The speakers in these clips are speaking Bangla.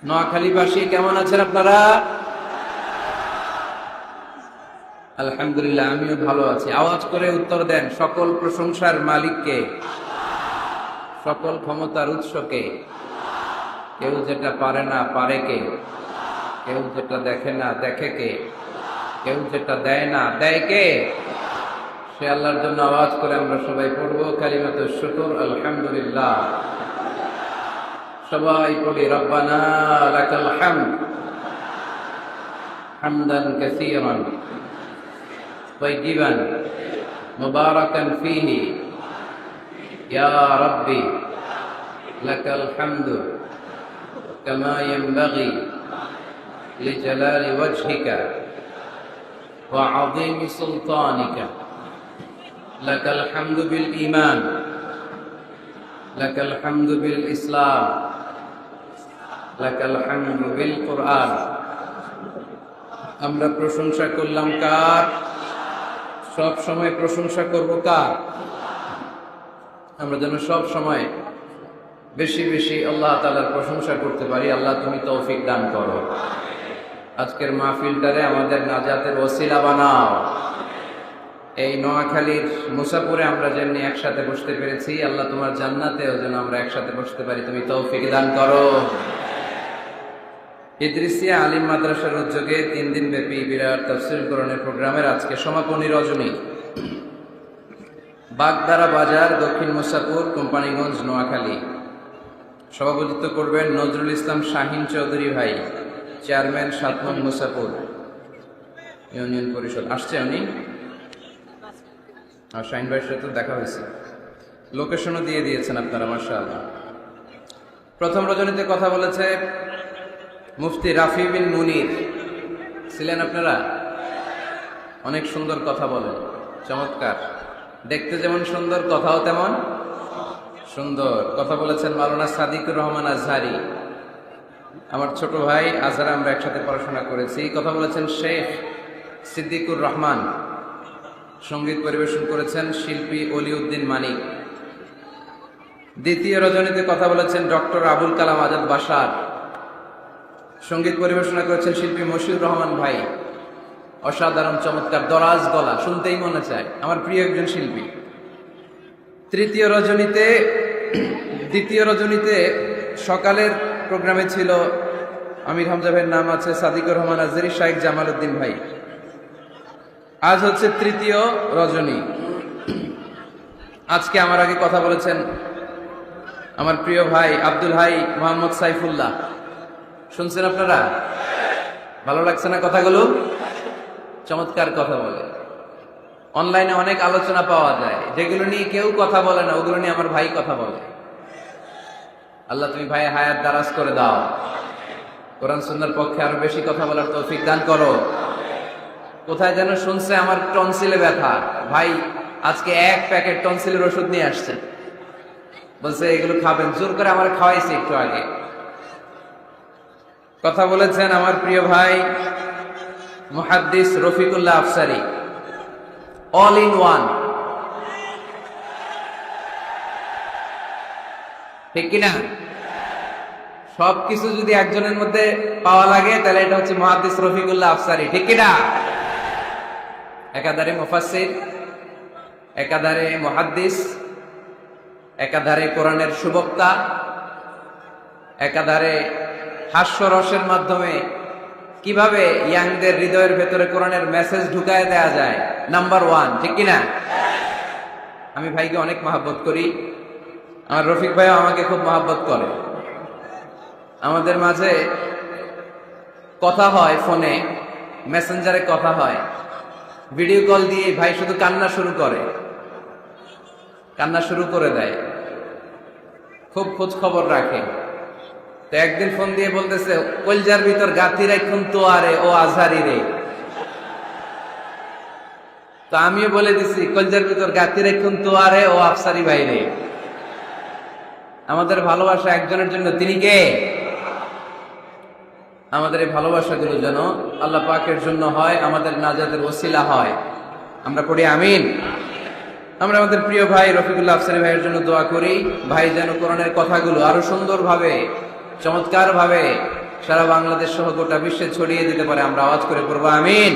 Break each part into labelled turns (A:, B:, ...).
A: নোয়াখালীবাসী কেমন আছেন আপনারা? আলহামদুলিল্লাহ, আমিও ভালো আছি। আওয়াজ করে উত্তর দেন, সকল প্রশংসার মালিককে, সকল ক্ষমতার উৎসকে। কেউ যেটা পারে না পারে কে, কেউ যেটা দেখে না দেখে কে, কেউ যেটা দেয় না দেয় কে? সে আল্লাহর জন্য আওয়াজ করে আমরা সবাই পড়বো কালিমাতুশ শুকর, আলহামদুলিল্লাহ। সবাই পড়ি, রব্বানা লাকাল হামদ হামদান কাসীরান طيبا مباركا فيه يا ربي لك الحمد كما ينبغي لجلال وجهك وعظيم سلطانك لك الحمد بالإيمان لك الحمد بالإسلام لك الحمد بالقرآن। আমরা প্রশংসা করলাম কার? সব সময় প্রশংসা করব কার? আমরা যেন সব সময় বেশি বেশি আল্লাহ তাআলার প্রশংসা করতে পারি। আল্লাহ তুমি তৌফিক দান করো। আজকের মাহফিলটারে আমাদের নাজাতের ওসিলা বানাও। এই নোয়াখালীর মুসাপুরে আমরা যেমনি একসাথে বসতে পেরেছি, আল্লাহ তোমার জান্নাতেও যেন আমরা একসাথে বসতে পারি, তুমি তৌফিক দান করো। ইদ্রিসিয়া আলিম মাদ্রাসার উদ্যোগে 3 দিন ব্যাপী বিরাট তাফসীর কোরআনের প্রোগ্রামের আজকে সমাপনী রজনী। বাগদারা বাজার, দক্ষিণ মুসাপুর, কোম্পানিগঞ্জ, নোয়াখালী। সভাপতিত্ব করবেন নজরুল ইসলাম শাহিন চৌধুরী ভাই, চেয়ারম্যান 7 নং মুসাপুর ইউনিয়ন পরিষদ। আসছে উনি, আর শাহিন ভাইয়ের সাথে দেখা হয়েছে, লোকেশনও দিয়ে দিয়েছেন আপনারা, মাশাআল্লাহ। প্রথম রজনীতে কথা বলেছে মুফতি রাফি বিন মুনির। ছিলেন আপনারা? অনেক সুন্দর কথা বলেন, চমৎকার, দেখতে যেমন সুন্দর কথাও তেমন সুন্দর। কথা বলেছেন মাওলানা সাদিকুর রহমান আজহারি, আমার ছোট ভাই, আজহার আমরা একসাথে পড়াশোনা করেছি। কথা বলেছেন শেখ সিদ্দিকুর রহমান। সঙ্গীত পরিবেশন করেছেন শিল্পী অলিউদ্দিন মানিক। দ্বিতীয় রজনীতে কথা বলেছেন ডক্টর আবুল কালাম আজাদ বাশার। সঙ্গীত পরিবেশনা করেছেন শিল্পী মশিউর রহমান ভাই। অসাধারণ চমৎকার দরাজ গলা, শুনতেই মনে চায়, আমার প্রিয় একজন শিল্পী। দ্বিতীয় রজনীতে সকালের প্রোগ্রামে ছিল আমির হামজা ভাইয়ের নাম আছে, সাদিকুর রহমান আজহারি, শাইখ জামাল উদ্দিন ভাই। আজ হচ্ছে তৃতীয় রজনী। আজকে আমার আগে কথা বলেছেন আমার প্রিয় ভাই আব্দুল হাই মোহাম্মদ সাইফুল্লাহ। শুনছেন আপনারা? ভালো লাগছে না কথাগুলো? চমৎকার কথা বলে। অনলাইনে অনেক আলোচনা পাওয়া যায়, যেগুলো নিয়ে কেউ কথা বলে না, ওগুলো নিয়ে আমার ভাই কথা বলে। আল্লাহ তুমি ভাই হায়াত দারাজ করে দাও, কোরআন সুন্নাহর পক্ষে আরো বেশি কথা বলার তৌফিক দান করো। কোথায় যেন শুনছে আমার টনসিলে ব্যথা, ভাই আজকে 1 প্যাকেট টনসিলের ওষুধ নিয়ে আসছে, বলছে এগুলো খাবেন, জোর করে আমার খাওয়াইছে একটু আগে। কথা বলেছেন আমার প্রিয় ভাই মুহাদ্দিস Rafiqullah Afsari, all in one, ঠিক কিনা? সবকিছু যদি একজনের মধ্যে পাওয়া লাগে তাহলে এটা হচ্ছে মুহাদ্দিস রফিকুল্লাহ আফসারী, ঠিক কিনা? একাধারে মুফাসসির, একাধারে মুহাদ্দিস, একাধারে কোরআনের সুবক্তা, একাধারে হাস্যরসের মাধ্যমে কিভাবে ইয়াংদের হৃদয়ের ভেতরে কোরআনের মেসেজ ঢুকায় দেয়া যায়, নাম্বার 1, ঠিক কিনা? আমি ভাইকে অনেক মহব্বত করি, আমার রফিক ভাইও আমাকে খুব মহব্বত করে। আমাদের মাঝে কথা হয়, ফোনে মেসেঞ্জারে কথা হয়, ভিডিও কল দিয়ে ভাই শুধু কান্না শুরু করে দেয়, খুব খোঁজ খবর রাখে। তো একদিন ফোন দিয়ে বলতেছে, কলজার ভিতর গাতি রাখুন তো আরে ও আজহারি রে। তো আমিও বলে দিছি, কলজার ভিতর গাতি রাখুন তো আরে ও আফসারি ভাই রে। আমাদের ভালোবাসা একজনের জন্য, তিনি কে? আমাদের এই ভালোবাসাগুলো যেন আল্লাহ পাকের জন্য হয়, আমাদের নাজাতের ওসিলা হয়। আমরা পড়ি আমিন। আমরা আমাদের প্রিয় ভাই রফিকুল্লাহ আফসারী ভাইয়ের জন্য দোয়া করি, ভাই যেন কোরআনের কথাগুলো আরো সুন্দরভাবে, চমৎকারভাবে সারা বাংলাদেশ সহ গোটা বিশ্বে ছড়িয়ে দিতে পারে, আমরা আওয়াজ করে পড়বো আমিন।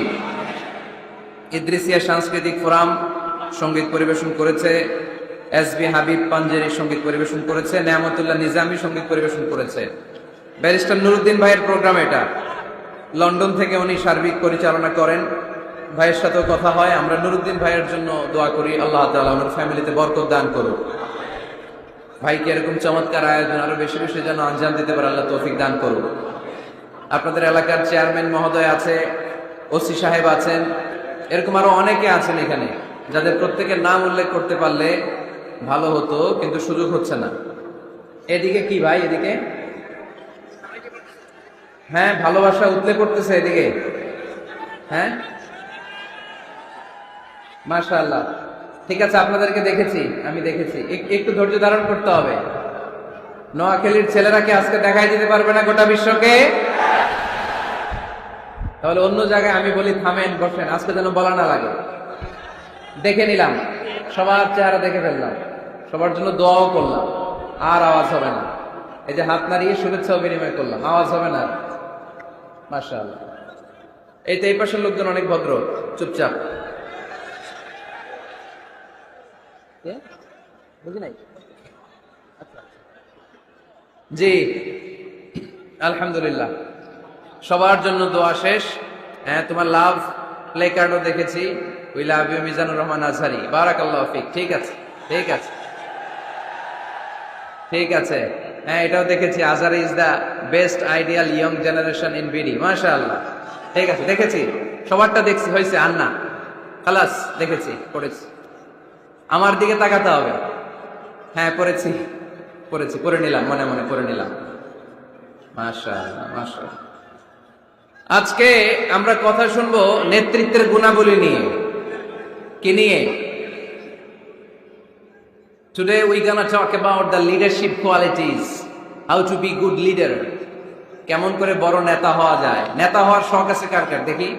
A: ইদ্রিসিয়া সাংস্কৃতিক ফোরাম সঙ্গীত পরিবেশন করেছে, এসবি হাবিব পাঞ্জেরি সঙ্গীত পরিবেশন করেছে, নেয়ামতুল্লাহ নিজামী সঙ্গীত পরিবেশন করেছে। ব্যারিস্টার নুরুদ্দিন ভাইয়ের প্রোগ্রাম এটা, লন্ডন থেকে উনি সার্বিক পরিচালনা করেন। ভাইয়ের সাথেও কথা হয়। আমরা নুরুদ্দিন ভাইয়ের জন্য দোয়া করি, আল্লাহ তাআলা ওনার ফ্যামিলিতে বরকত দান করুন। ভাইকে এরকম চমৎকার আয়োজন আরো বেশি বেশি যেন আঞ্জাম দিতে পারে, আল্লাহ তৌফিক দান করুন। আপনাদের এলাকার চেয়ারম্যান মহোদয় আছে, ওসি সাহেব আছেন, এরকম আরো অনেকে আছেন এখানে, যাদের প্রত্যেকের নাম উল্লেখ করতে পারলে ভালো হতো, কিন্তু সুযোগ হচ্ছে না। এদিকে কি ভাই, এদিকে হ্যাঁ, ভালোবাসা উতলে পড়তেছে এদিকে। হ্যাঁ, মাশাআল্লাহ, ঠিক আছে, আপনাদেরকে দেখেছি, আমি দেখেছি। একটু ধৈর্য ধারণ করতে হবে। নোয়াখালীর ছেলেরা কি আজকে দেখাই দিতে পারবে না গোটা বিশ্বকে? তাহলে অন্য জায়গায় আমি বলি থামেন, বসেন, আজকে যেন বলা না লাগে। দেখে নিলাম, সবার চেহারা দেখে ফেললাম, সবার জন্য দোয়াও করলাম, আর আওয়াজ হবে না। এই যে হাত নাড়িয়ে শুভেচ্ছাও বিনিময় করলাম, আওয়াজ হবে না। মাশাআল্লাহ। এই তো এই পাশের লোকজন অনেক ভদ্র, চুপচাপ। বুঝি নাই? জি, আলহামদুলিল্লাহ, সবার জন্য দোয়া শেষ। হ্যাঁ, তোমার লাভ প্লে কার্ডও দেখেছি, we love you Mizanur Rahman Azhari, বারাকাল্লাহু ফিক। ঠিক আছে, ঠিক আছে, ঠিক আছে। হ্যাঁ, এটাও দেখেছি, Azhari is the best ideal young generation in BD. মাশাআল্লাহ, ঠিক আছে, দেখেছি, সবারটা দেখছি, হয়েছে। আন্না খালাস, দেখেছি, পড়েছি। আমার দিকে তাকাতে হবে। হ্যাঁ, পড়েছি, পড়েছি, পড়ে নিলাম, মনে মনে পড়ে নিলাম। মাশাআল্লাহ, মাশাআল্লাহ। আজকে আমরা কথা শুনবো নেতৃত্বের গুণাবলী নিয়ে। কি নিয়ে? Today we gonna talk about the leadership qualities, how to be good leader. কেমন করে বড় নেতা হওয়া যায়। নেতা হওয়ার শখ আছে কার কার দেখি?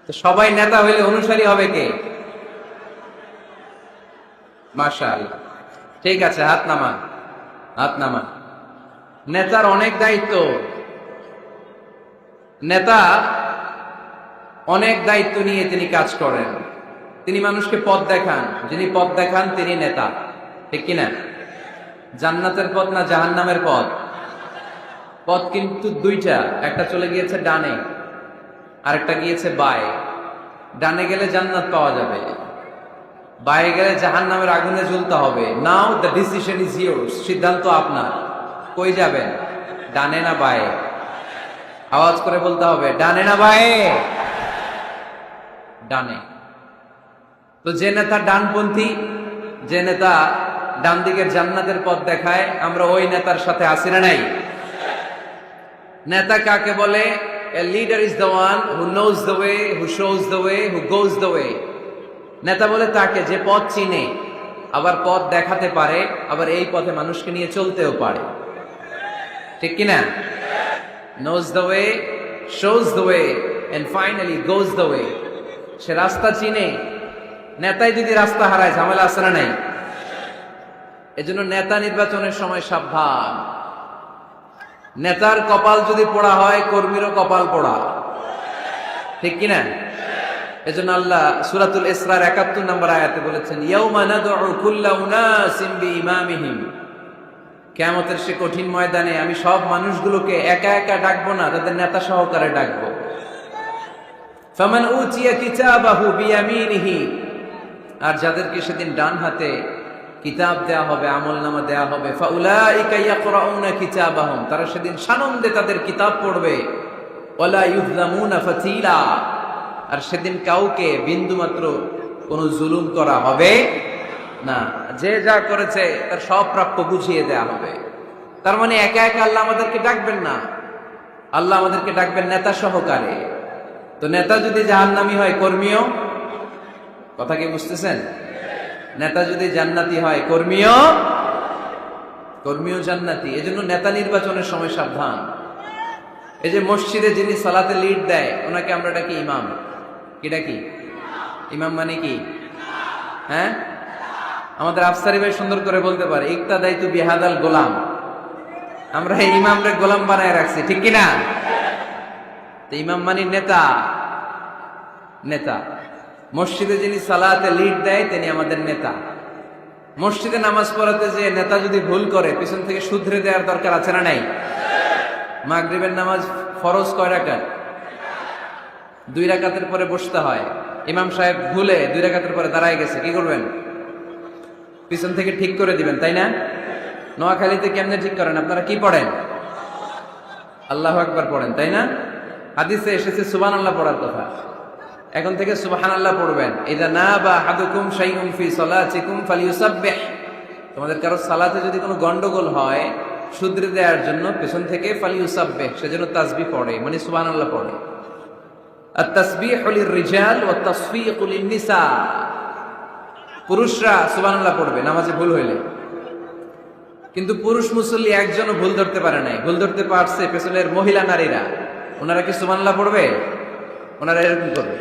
A: তো সবাই নেতা হইলে অনুসারী হবে কে? মাশাআল্লাহ, ঠিক আছে, হাত নামান, হাত নামান। নেতার অনেক দায়িত্ব। নেতা অনেক দায়িত্ব নিয়ে তিনি কাজ করেন। তিনি মানুষকে পথ দেখান। যিনি পথ দেখান তিনি নেতা, ঠিক কিনা? জান্নাতের পথ না জাহান্নামের পথ? পথ কিন্তু দুইটা, একটা চলে গিয়েছে ডানে, আরেকটা গিয়েছে বায়ে। ডানে গেলে জান্নাত পাওয়া যাবে, বায়ে গেলে জাহান্নামের আগুনে জ্বলতে হবে। নাও দ্য ডিসিশন ইজ ইয়োর্স, সিদ্ধান্ত আপনার। কই যাবেন, ডানে না বায়ে? আওয়াজ করে বলতে হবে, ডানে না বায়ে? ডানে। তো যে নেতা ডানপন্থী, যে নেতা ডান দিকের জান্নাতের পথ দেখায়, আমরা ওই নেতার সাথে আছি না নাই? নেতা কাকে বলে? A leader is the one who knows the way, who shows the way, who goes the way. নেতা বলে তাকে যে পথ চিনে, আবার পথ দেখাতে পারে, আবার এই পথে মানুষকে নিয়ে চলতেও পারে, ঠিক কিনা? Knows the way, shows the way, and finally goes the way. সে রাস্তা চিনে। নেতাই যদি রাস্তা হারায়, ঝামেলা আছে না নাই? এজন্য নেতা নির্বাচনের সময় সাবধান। নেতার কপাল যদি পোড়া হয়, কর্মীরও কপাল পোড়া, ঠিক কিনা? এজন্য আল্লাহ সূরাতুল ইসরার ৭১ নম্বর আয়াতে বলেছেন, ইয়াউমা নাদউ কুল্লা উনাসিম বিইমামিহিম। কিয়ামতের সে কঠিন ময়দানে আমি সব মানুষগুলোকে একা একা ডাকবো না, তাদের নেতা সহকারে ডাকবো। ফামান উতিয়া কিতাবাহু বিয়ামিনিহি, আর যাদেরকে সেদিন ডান হাতে কিতাব দেয়া হবে, আমলনামা দেয়া হবে, ফাউলাইকা ইয়াকরাউনা কিতাবাহুম, তারা সেদিন সানন্দে তাদের কিতাব পড়বে। ওয়ালা ইউযলামুনা ফাতিলা, আর সেদিন কাউকে বিন্দুমাত্র কোনো জুলুম করা হবে না। যে যা করেছে তার সব প্রাপ্য বুঝিয়ে দেয়া হবে। তার মানে একা একা আল্লাহ আমাদেরকে ডাকবেন না, আল্লাহ আমাদেরকে ডাকবেন নেতা সহকারে। তো নেতা যদি জাহান্নামী হয়, কর্মীও, কথা কি বুঝতেছেন? নেতা যদি জান্নাতি হয়, কর্মীও জান্নাতি। এজন্য নেতা নির্বাচনের সময় সাবধান। এই যে মসজিদে যিনি সালাতে লিড দেয়, ওনাকে আমরা ডাকি ইমাম। কি ডাকি? ইমাম মানে কি? হ্যাঁ, আমাদের আফসারি ভাই সুন্দর করে বলতে পারে, ইক্তাদাইতু বিহাদাল গোলাম, আমরা এই ইমামরে গোলাম বানায় রাখছি, ঠিক কিনা? তো ইমাম মানে নেতা, নেতা মসজিদে যিনি সালাতে লিড দেয় তিনি আমাদের নেতা। মসজিদে নামাজ পড়াতে যে নেতা যদি ভুল করে পিছন থেকে শুধরে দেওয়ার দরকার আছে না নাই? মাগরিবের নামাজ ফরজ কয় রাকাত? 2 রাকাতের পরে বসতে হয়। ইমাম সাহেব ভুলে 2 রাকাতের পরে দাঁড়ায় গেছে, কি করবেন? পিছন থেকে ঠিক করে দিবেন, তাই না? নোয়াখালীতে কেমনে ঠিক করেন? আপনারা কি পড়েন? আল্লাহু আকবার পড়েন, তাই না? হাদিসে এসেছে সুবহানাল্লাহ পড়ার কথা। এখন থেকে সুবহানাল্লাহ পড়বেন। ইযা নাবা আহাদুকুম শাইউন ফি সালাতিকুম ফালিয়ুসাব্বিহ, তোমাদের কারো সালাতে যদি কোনো গন্ডগোল হয় শুধরে দেওয়ার জন্য পেছন থেকে ফালিয়ুসাব্বিহ, সেজন্য তাসবিহ পড়ে, মানে সুবহানাল্লাহ পড়ে। আত-তাসবিহু লির-রিজাল ওয়াত তাসফীকু লিন-নিসা, পুরুষরা সুবহানাল্লাহ পড়বে নামাজে ভুল হইলে। কিন্তু পুরুষ মুসল্লি একজনও ভুল ধরতে পারে নাই। ভুল ধরতে পারছে পেছনের মহিলা নারীরা। ওনারা কি সুবহানাল্লাহ পড়বে? ওনারা এরকম করবে।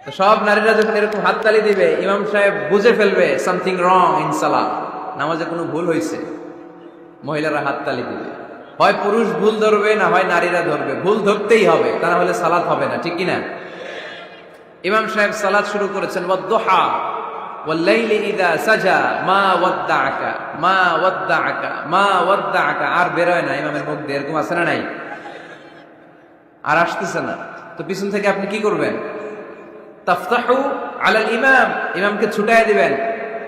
A: তো সব নারীরা যখন এরকম হাততালি দিবে, ইমাম সাহেব বুঝে ফেলবে সামথিং রং ইন সালাত, নামাজে কোনো ভুল হয়েছে। মহিলারা হাততালি দিবে। হয় পুরুষ ভুল ধরবে, না হয় নারীরা ধরবে। ভুল ধরতেই হবে, তা না হলে সালাত হবে না, ঠিক কিনা? ইমাম সাহেব সালাত শুরু করেছেন ওয়াদ-দুহা ওয়াল-লাইলি ইযা সাজা মা ওয়াদ্দাআকা মা ওয়াদ্দাআকা মা ওয়াদ্দাআকা, আর বেরোয় না ইমামের মুখ দিয়ে, এরকম আছে না নাই? আর আসতেছে না। তো পিছন থেকে আপনি কি করবেন? তাফতাহু আলাল ইমাম, ইমামকে ছুটায় দিবেন।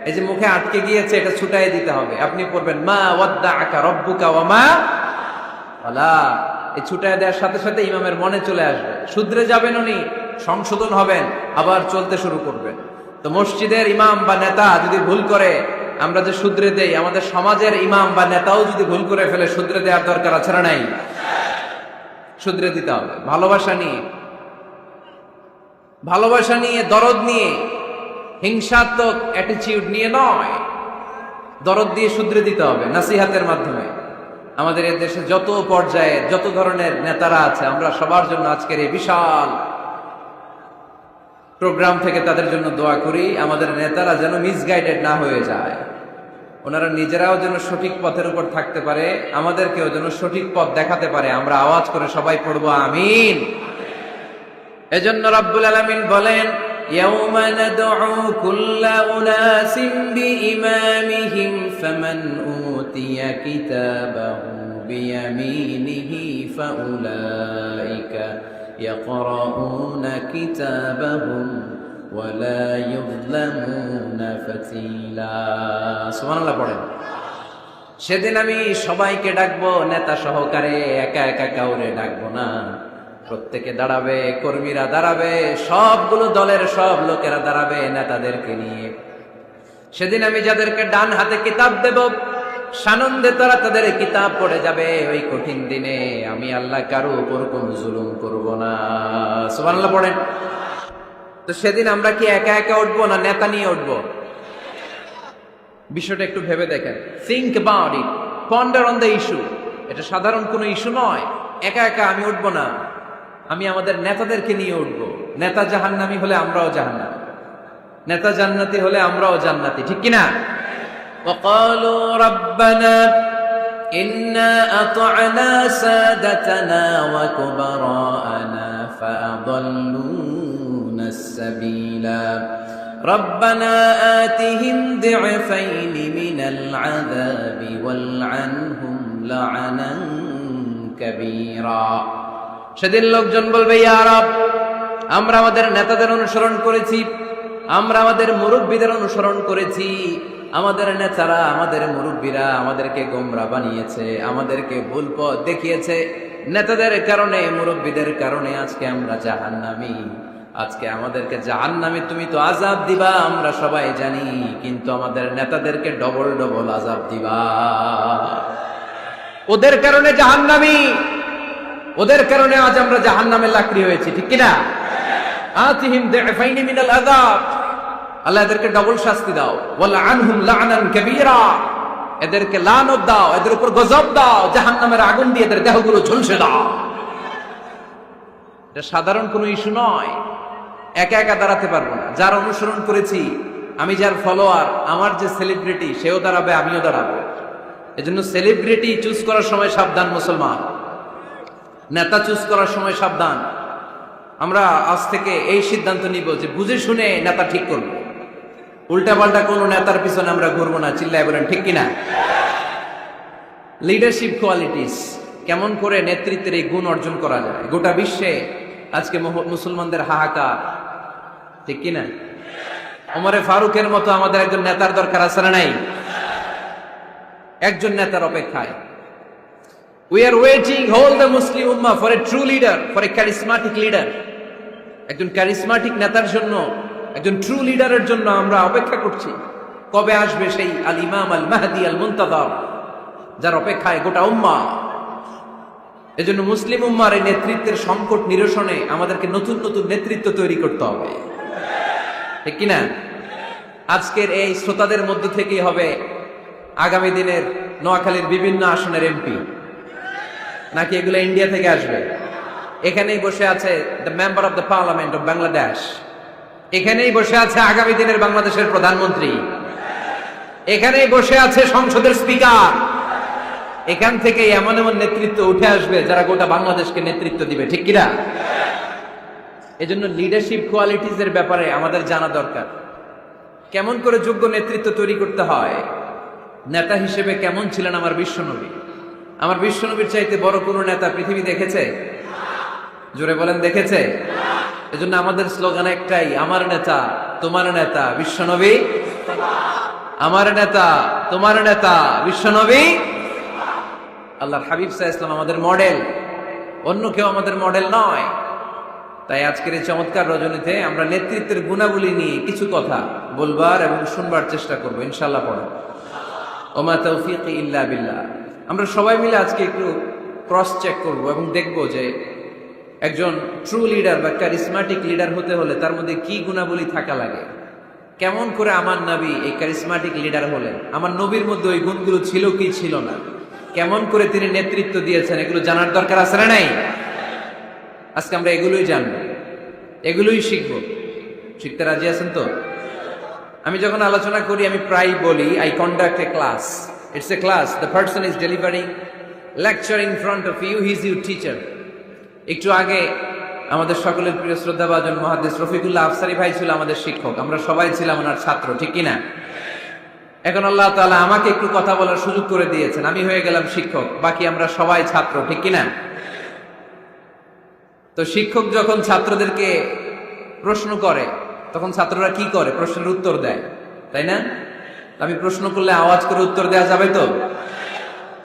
A: এই যে মুখে আটকে গিয়েছে এটা ছুটায় দিতে হবে। আপনি পড়বেন মা ওয়াদ্দাআকা রাব্বুকা ওয়া মা ওয়ালা। এই ছুটায় দেওয়ার সাথে সাথে ইমামের মনে চলে আসবে, শুধরে যাবেন উনি, সংশোধন হবেন, আবার চলতে শুরু করবেন। তো মসজিদের ইমাম বা নেতা যদি ভুল করে, আমরা যে শুধরে দেই, আমাদের সমাজের ইমাম বা নেতাও যদি ভুল করে ফেলে শুধরে দেওয়ার দরকার আছে না নাই? শুধরে দিতে হবে ভালোবাসা নিয়ে, ভালোবাসা নিয়ে, দরদ নিয়ে, হিংসাত্মক অ্যাটিটিউড নিয়ে নয়, দরদ দিয়ে শুধরে দিতে হবে নাসিহাতের মাধ্যমে। আমাদের এই দেশে যত পর্যায়ে যত ধরনের নেতারা আছে, আমরা সবার জন্য আজকের এই বিশাল প্রোগ্রাম থেকে তাদের জন্য দোয়া করি, আমাদের নেতারা যেন মিসগাইডেড না হয়ে যায়, ওনারা নিজেরাও যেন সঠিক পথের উপর থাকতে পারে, আমাদেরকেও যেন সঠিক পথ দেখাতে পারে। আমরা আওয়াজ করে সবাই পড়বো আমিন। এজন্য রাব্বুল আলামিন বলেন, ইয়াউমা নাদউ কুল্লা উনাসিন বিইমামিহিম ফামান উতিয়া কিতাবাহু বিয়ামিনিহি ফাউলাইকা ইয়াকরাউনা কিতাবাহুম ওয়ালা ইউযলামুনা ফাতিলা। সুবহানাল্লাহ পড়েন। সেদিন আমি সবাইকে ডাকবো নেতা সহকারে, একা একা কাউরে ডাকবো না। প্রত্যেকে দাঁড়াবে, কর্মীরা দাঁড়াবে, সবগুলো দলের সব লোকেরা দাঁড়াবে নেতাদেরকে নিয়ে। সেদিন আমি যাদেরকে ডান হাতে কিতাব দেব, সানন্দে তারা তাদের কিতাব পড়ে যাবে। ওই কঠিন দিনে আমি আল্লাহ কারো উপর কোন জুলুম করব না। সুবহানাল্লাহ পড়েন। তো সেদিন আমরা কি একা একা উঠবো না নেতা নিয়ে উঠবো? বিষয়টা একটু ভেবে দেখেন। Think about it, ponder on the issue. এটা সাধারণ কোনো ইস্যু নয়। একা একা আমি উঠবো না, আমি আমাদের নেতাদেরকে নিয়ে উঠবো। নেতা জাহান্নামী হলে আমরাও জাহান্নামী, নেতা জান্নাতি হলে আমরাও জান্নাতি, ঠিক কিনা? وقالوا ربنا إنا أطعنا سادتنا وكبراءنا فأضلونا السبيلا ربنا آتهم ضعفين من العذاب والعنهم لعنا كبيرا। সেদিন লোকজন বলবে, ইয়া রব, আমরা আমাদের নেতাদের অনুসরণ করেছি, আমরা আমাদের মুরব্বীদের অনুসরণ করেছি, আমাদের নেতারা, আমাদের মুরব্বীরা আমাদেরকে গোমরা বানিয়েছে, আমাদেরকে ভুল পথ দেখিয়েছে। নেতাদের কারণে, মুরব্বীদের কারণে আজকে আমরা জাহান্নামী। আজকে আমাদেরকে জাহান্নামী তুমি তো আযাব দিবা, আমরা সবাই জানি, কিন্তু আমাদের নেতাদেরকে ডবল ডবল আযাব দিবা। ওদের কারণে জাহান্নামী, ওদের কারণে আজ আমরা জাহান্নামের লাকড়ি হয়েছি, ঠিক কিনা? আতিহিম দি'ফাইনি মিনাল আযাব, আল্লাহ এদেরকে ডবল শাস্তি দাও। ওয়ালা আনহুম লা'নান কাবীরা, এদেরকে লানত দাও, এদের উপর গজব দাও, জাহান্নামের আগুন দিয়ে এদের দেহগুলো ঝলসে দাও। এটা সাধারণ কোনো ইস্যু নয়। একা একা দাঁড়াতে পারবো না। যার অনুসরণ করেছি আমি, যার ফলোয়ার, আমার যে সেলিব্রিটি সেও দাঁড়াবে, আমিও দাঁড়াবো। এজন্য সেলিব্রিটি চুজ করার সময় সাবধান মুসলমান, নেতা চুজ করার সময় সাবধান। আমরা আজ থেকে এই সিদ্ধান্ত নিব যে বুঝে শুনে নেতা ঠিক করব, উল্টা পাল্টা কোন নেতার পিছনে আমরা ঘুরবো না। চিল্লায় বলেন ঠিক কিনা? লিডারশিপ কোয়ালিটিস, কেমন করে নেতৃত্বের এই গুণ অর্জন করা যায়। গোটা বিশ্বে আজকে মুসলমানদের হাহাকার, ঠিক কিনা? ওমরে ফারুকের মতো আমাদের একজন নেতার দরকার আছে না নাই? একজন নেতার অপেক্ষায়। We are waiting, all the Muslim Ummah, for a true leader, for a charismatic leader. একজন ক্যারিসমাটিক নেতার জন্য, একজন ট্রু লিডারের জন্য আমরা অপেক্ষা করছি। কবে আসবে সেই আল ইমাম আল মাহদি আল মুনতাযর, যার অপেক্ষায় গোটা উম্মাহ। এজন্য মুসলিম উম্মার এই নেতৃত্বের সংকট নিরসনে আমাদেরকে নতুন নতুন নেতৃত্ব তৈরি করতে হবে, ঠিক কিনা? আজকের এই শ্রোতাদের মধ্য থেকেই হবে আগামী দিনের নোয়াখালীর বিভিন্ন আসনের এমপি, নাকি এগুলো ইন্ডিয়া থেকে আসবে? এখানেই বসে আছে the member of the parliament of Bangladesh, এখানেই বসে আছে আগামী দিনের বাংলাদেশের প্রধানমন্ত্রী, এখানেই বসে আছে সংসদের স্পিকার। এখান থেকে এমন এমন নেতৃত্ব উঠে আসবে যারা গোটা বাংলাদেশকে নেতৃত্ব দিবে, ঠিক কিনা? এজন্য লিডারশিপ কোয়ালিটিজ এর ব্যাপারে আমাদের জানা দরকার। কেমন করে যোগ্য নেতৃত্ব তৈরি করতে হয়। নেতা হিসেবে কেমন ছিলেন আমার বিশ্বনবী? আমার বিশ্বনবীর চাইতে বড় কোন নেতা পৃথিবী দেখেছে? জোরে বলেন, দেখেছে? এজন্য আমাদের স্লোগান একটাই, আমার নেতা তোমার নেতা বিশ্বনবী, আমার নেতা তোমার নেতা বিশ্বনবী। আল্লাহর হাবিব সাল্লাল্লাহু আলাইহি ওয়াসাল্লাম আমাদের মডেল, অন্য কেউ আমাদের মডেল নয়। তাই আজকের এই চমৎকার রজনীতে আমরা নেতৃত্বের গুণাবলী নিয়ে কিছু কথা বলবার এবং শুনবার চেষ্টা করবো, ইনশাআল্লাহ। পড়ো ওমা তাওফীকি ইল্লা বিল্লাহ। আমরা সবাই মিলে আজকে একটু ক্রস চেক করব এবং দেখব যে একজন ট্রু লিডার বা ক্যারিসমাটিক লিডার হতে হলে তার মধ্যে কি গুণাবলী থাকা লাগে। কেমন করে আমার নবী এই ক্যারিসমাটিক লিডার হলেন, আমার নবীর মধ্যে ওই গুণগুলো ছিল কি ছিল না, কেমন করে তিনি নেতৃত্ব দিয়েছেন, এগুলো জানার দরকার আছে না নাই? আজকে আমরা এগুলোই জানবো, এগুলোই শিখবো। শিখতে রাজি আছেন তো? আমি যখন আলোচনা করি আমি প্রায় বলি, I conduct a class. It's a class, the person is delivering lecture in front of you, he is your teacher. একটু আগে আমাদের সকলের প্রিয় শ্রদ্ধাভাজন মুহাদ্দিস রফিকুল্লাহ আফসারী ভাই ছিল আমাদের শিক্ষক, আমরা সবাই ছিলাম ওনার ছাত্র, ঠিক কিনা? এখন আল্লাহ তাআলা আমাকে একটু কথা বলার সুযোগ করে দিয়েছেন, আমি হয়ে গেলাম শিক্ষক, বাকি আমরা সবাই ছাত্র, ঠিক কিনা? তো শিক্ষক যখন ছাত্রদেরকে প্রশ্ন করে তখন ছাত্ররা কি করে? প্রশ্নের উত্তর দেয়, তাই না? আমি প্রশ্ন করলে আওয়াজ করে উত্তর দেওয়া যাবে তো?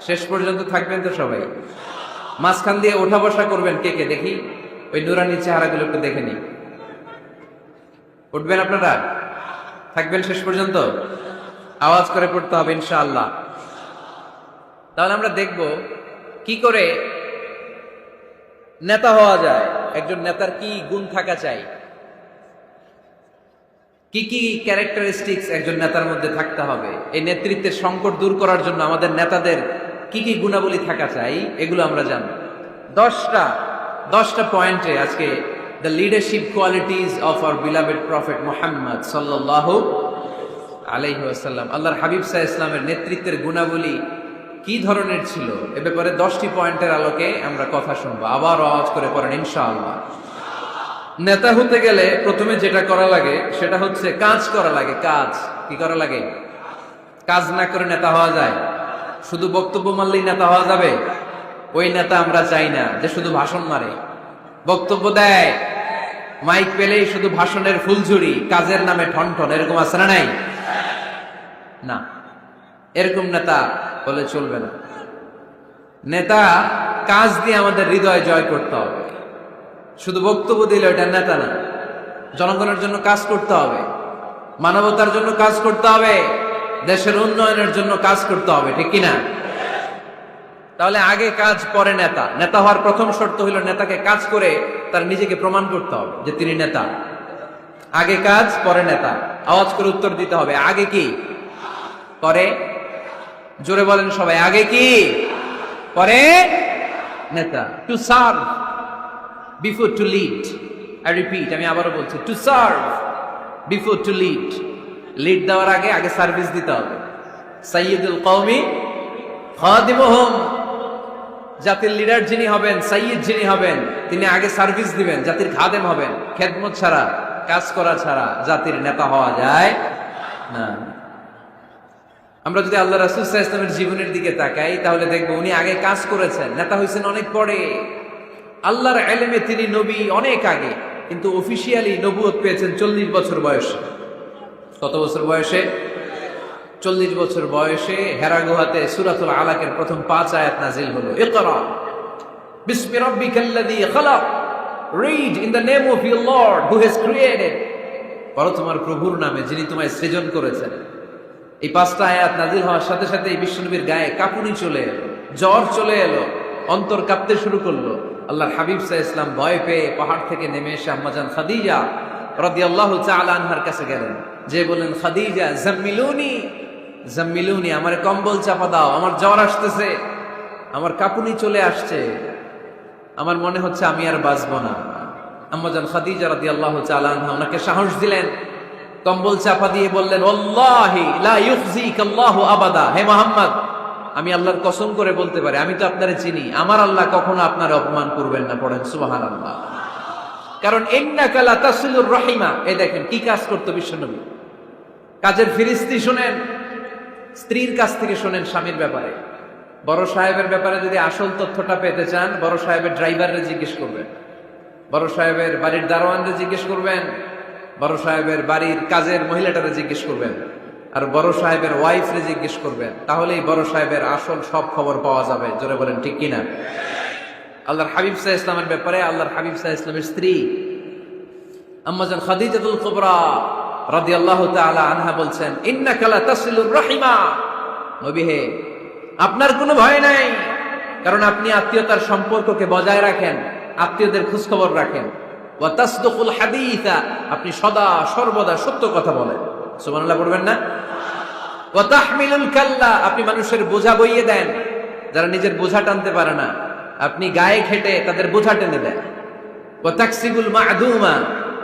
A: শেষ পর্যন্ত থাকবেন তো সবাই? মাঝখান দিয়ে ওঠা বসা করবেন কে কে দেখি, ওই নুরানি চেহারাগুলো একটু দেখে নি। উঠবেন আপনারা? থাকবেন শেষ পর্যন্ত? আওয়াজ করে পড়তে হবে ইনশাআল্লাহ। তাহলে আমরা দেখব কি করে নেতা হওয়া যায়, একজন নেতার কি গুণ থাকা চাই, কি কি ক্যারেক্টারিস্টিক্স একজন নেতার মধ্যে থাকতে হবে। এই নেতৃত্বের সংকট দূর করার জন্য আমাদের নেতাদের কি কি গুণাবলী থাকা চাই, এগুলো আমরা জানব। 10টা পয়েন্টে আজকে the leadership qualities of our beloved prophet Muhammad সাল্লাল্লাহু আলাইহি ওয়াসাল্লাম, আল্লাহর হাবিব সাল্লাল্লাহু আলাইহি ওয়াসাল্লামের নেতৃত্বের গুণাবলী কি ধরনের ছিল, এ ব্যাপারে 10টি পয়েন্টের আলোকে আমরা কথা শুনবো। আবার আওয়াজ করে পড়েন ইনশাআল্লাহ। নেতা হতে গেলে প্রথমে যেটা করা লাগে সেটা হচ্ছে কাজ করা লাগে। কাজ কি করা লাগে? কাজ না করে নেতা হওয়া যায়? শুধু বক্তব্য মারলেই নেতা হওয়া যাবে? ওই নেতা আমরা চাই না যে শুধু ভাষণ মারে, বক্তব্য দেয়, মাইক পেলেই শুধু ভাষণের ফুলঝুরি, কাজের নামে ঠনঠন, এরকম আছে না নাই? না, এরকম নেতা বলে চলবে না। নেতা কাজ দিয়ে আমাদের হৃদয় জয় করতে হবে। শুধু বক্তব্য দিলে ওটা নেতা না। জনগণের জন্য কাজ করতে হবে, মানবতার জন্য কাজ করতে হবে, দেশের উন্নয়নের জন্য কাজ করতে হবে, ঠিক কিনা? তাহলে আগে কাজ পরে নেতা। নেতা হওয়ার প্রথম শর্ত হইল নেতাকে কাজ করে তার নিজেকে প্রমাণ করতে হবে যে তিনি নেতা। আগে কাজ পরে নেতা। আওয়াজ করে উত্তর দিতে হবে, আগে কি পরে? জোরে বলেন সবাই, আগে কি পরে নেতা। To serve before to lead. I repeat, আমি আবারও বলছি, to serve before to lead. Lead দেওয়ার আগে আগে সার্ভিস দিতে হবে। সাইয়্যিদুল কওমি খাদিমুহুম, জাতির লিডার যিনি হবেন, সাইয়্যিদ যিনি হবেন, তিনি আগে সার্ভিস দিবেন, জাতির খাদেম হবেন। খেদমত ছাড়া, কাজ করা ছাড়া জাতির নেতা হওয়া যায় না। আমরা যদি আল্লাহ রাসূল সাল্লাল্লাহু আলাইহি ওয়াসাল্লামের জীবনের দিকে তাকাই তাহলে দেখবো উনি আগে কাজ করেছেন, নেতা হয়েছেন অনেক পরে। আল্লাহর ইলমে তিনি নবী অনেক আগে, কিন্তু অফিশিয়ালি নবুয়ত পেয়েছেন 40 বছর বয়সে। কত বছর বয়সে? 40 বছর বয়সে হেরা গুহাতে সূরাতুল আলাকের প্রথম 5 আয়াত নাজিল হলো। ইকরা বিসমি রাব্বিকাল্লাযী খালাক, read in the name of your lord who has created. পড়ো তোমার প্রভুর নামে যিনি তোমায় সৃজন করেছেন। এই 5টা আয়াত নাজিল হওয়ার সাথে সাথে বিশ্বনবীর গায়ে কাঁপুনি চলে এলো, জ্বর চলে এলো, অন্তর কাঁপতে শুরু করলো। আল্লাহর হাবিব সাল্লাল্লাহু আলাইহি ওয়াসাল্লাম ভয় পেয়ে পাহাড় থেকে নেমে এসে আম্মাজান খাদিজা রাদিয়াল্লাহু তাআলা আনহার কাছে গেলেন, যে বলেন, খাদিজা জাম্মিলুনি জাম্মিলুনি, আমার কম্বল চাপা দাও, আমার জ্বর আসতেছে, আমার কাঁপুনি চলে আসছে, আমার মনে হচ্ছে আমি আর বাঁচবো না। আম্মাজান খাদিজা রাদিয়াল্লাহু তাআলা আনহা ওনাকে সাহস দিলেন, কম্বল চাপা দিয়ে বললেন, ওয়াল্লাহি লা ইউখজিকাল্লাহু আবাদা, হে মুহাম্মদ, আমি আল্লাহর কসম করে বলতে পারি, আমি তো আপনারে চিনি, আমার আল্লাহ কখনো আপনার অপমান করবেন না। পড়েন সুবহানাল্লাহ। কারণ ইন্নাকা লা তাসিলুর রাহিমা, এই দেখেন কি কাজ করতো বিশ্বনবী। কাজের ফিরিস্তি শুনেন, স্ত্রীর কাছ থেকে শুনেন স্বামীর ব্যাপারে। বড় সাহেবের ব্যাপারে যদি আসল তথ্যটা পেতে চান, বড় সাহেবের ড্রাইভাররে জিজ্ঞেস করবেন, বড় সাহেবের বাড়ির দারোয়ানরে জিজ্ঞেস করবেন, বড় সাহেবের বাড়ির কাজের মহিলাটারে জিজ্ঞেস করবেন, আর বড় সাহেবের ওয়াইফরে জিজ্ঞেস করবেন, তাহলেই বড় সাহেবের আসল সব খবর পাওয়া যাবে। জোরে বলেন ঠিক কিনা? আল্লাহর হাবিব সাল্লাল্লাহু আলাইহি ওয়াসাল্লামের ব্যাপারে আল্লাহর হাবিব সাল্লাল্লাহু আলাইহি ওয়াসাল্লামের স্ত্রী আম্মাজান খাদিজাতুল কুবরা রাদিয়াল্লাহু তাআলা আনহা বলছেন, ইন্নাকা লা তাসিলুর রাহিমা, নবী হে, আপনার কোনো ভয় নাই, কারণ আপনি আত্মীয়তার সম্পর্ককে বজায় রাখেন, আত্মীয়দের খোঁজ খবর রাখেন। ওয়া তাসদুকুল হাদিসা, আপনি সদা সর্বদা সত্য কথা বলেন। সুবহানাল্লাহ পড়বেন না? ওয়া তাহমিলুল কাল্লা, আপনি মানুষের বোঝা বইয়ে দেন, যারা নিজের বোঝা টানতে পারে না, আপনি গায়ে খেটে তাদের বোঝা টেনে দেন। ওয়া তাকসিবুল মা'দুমা,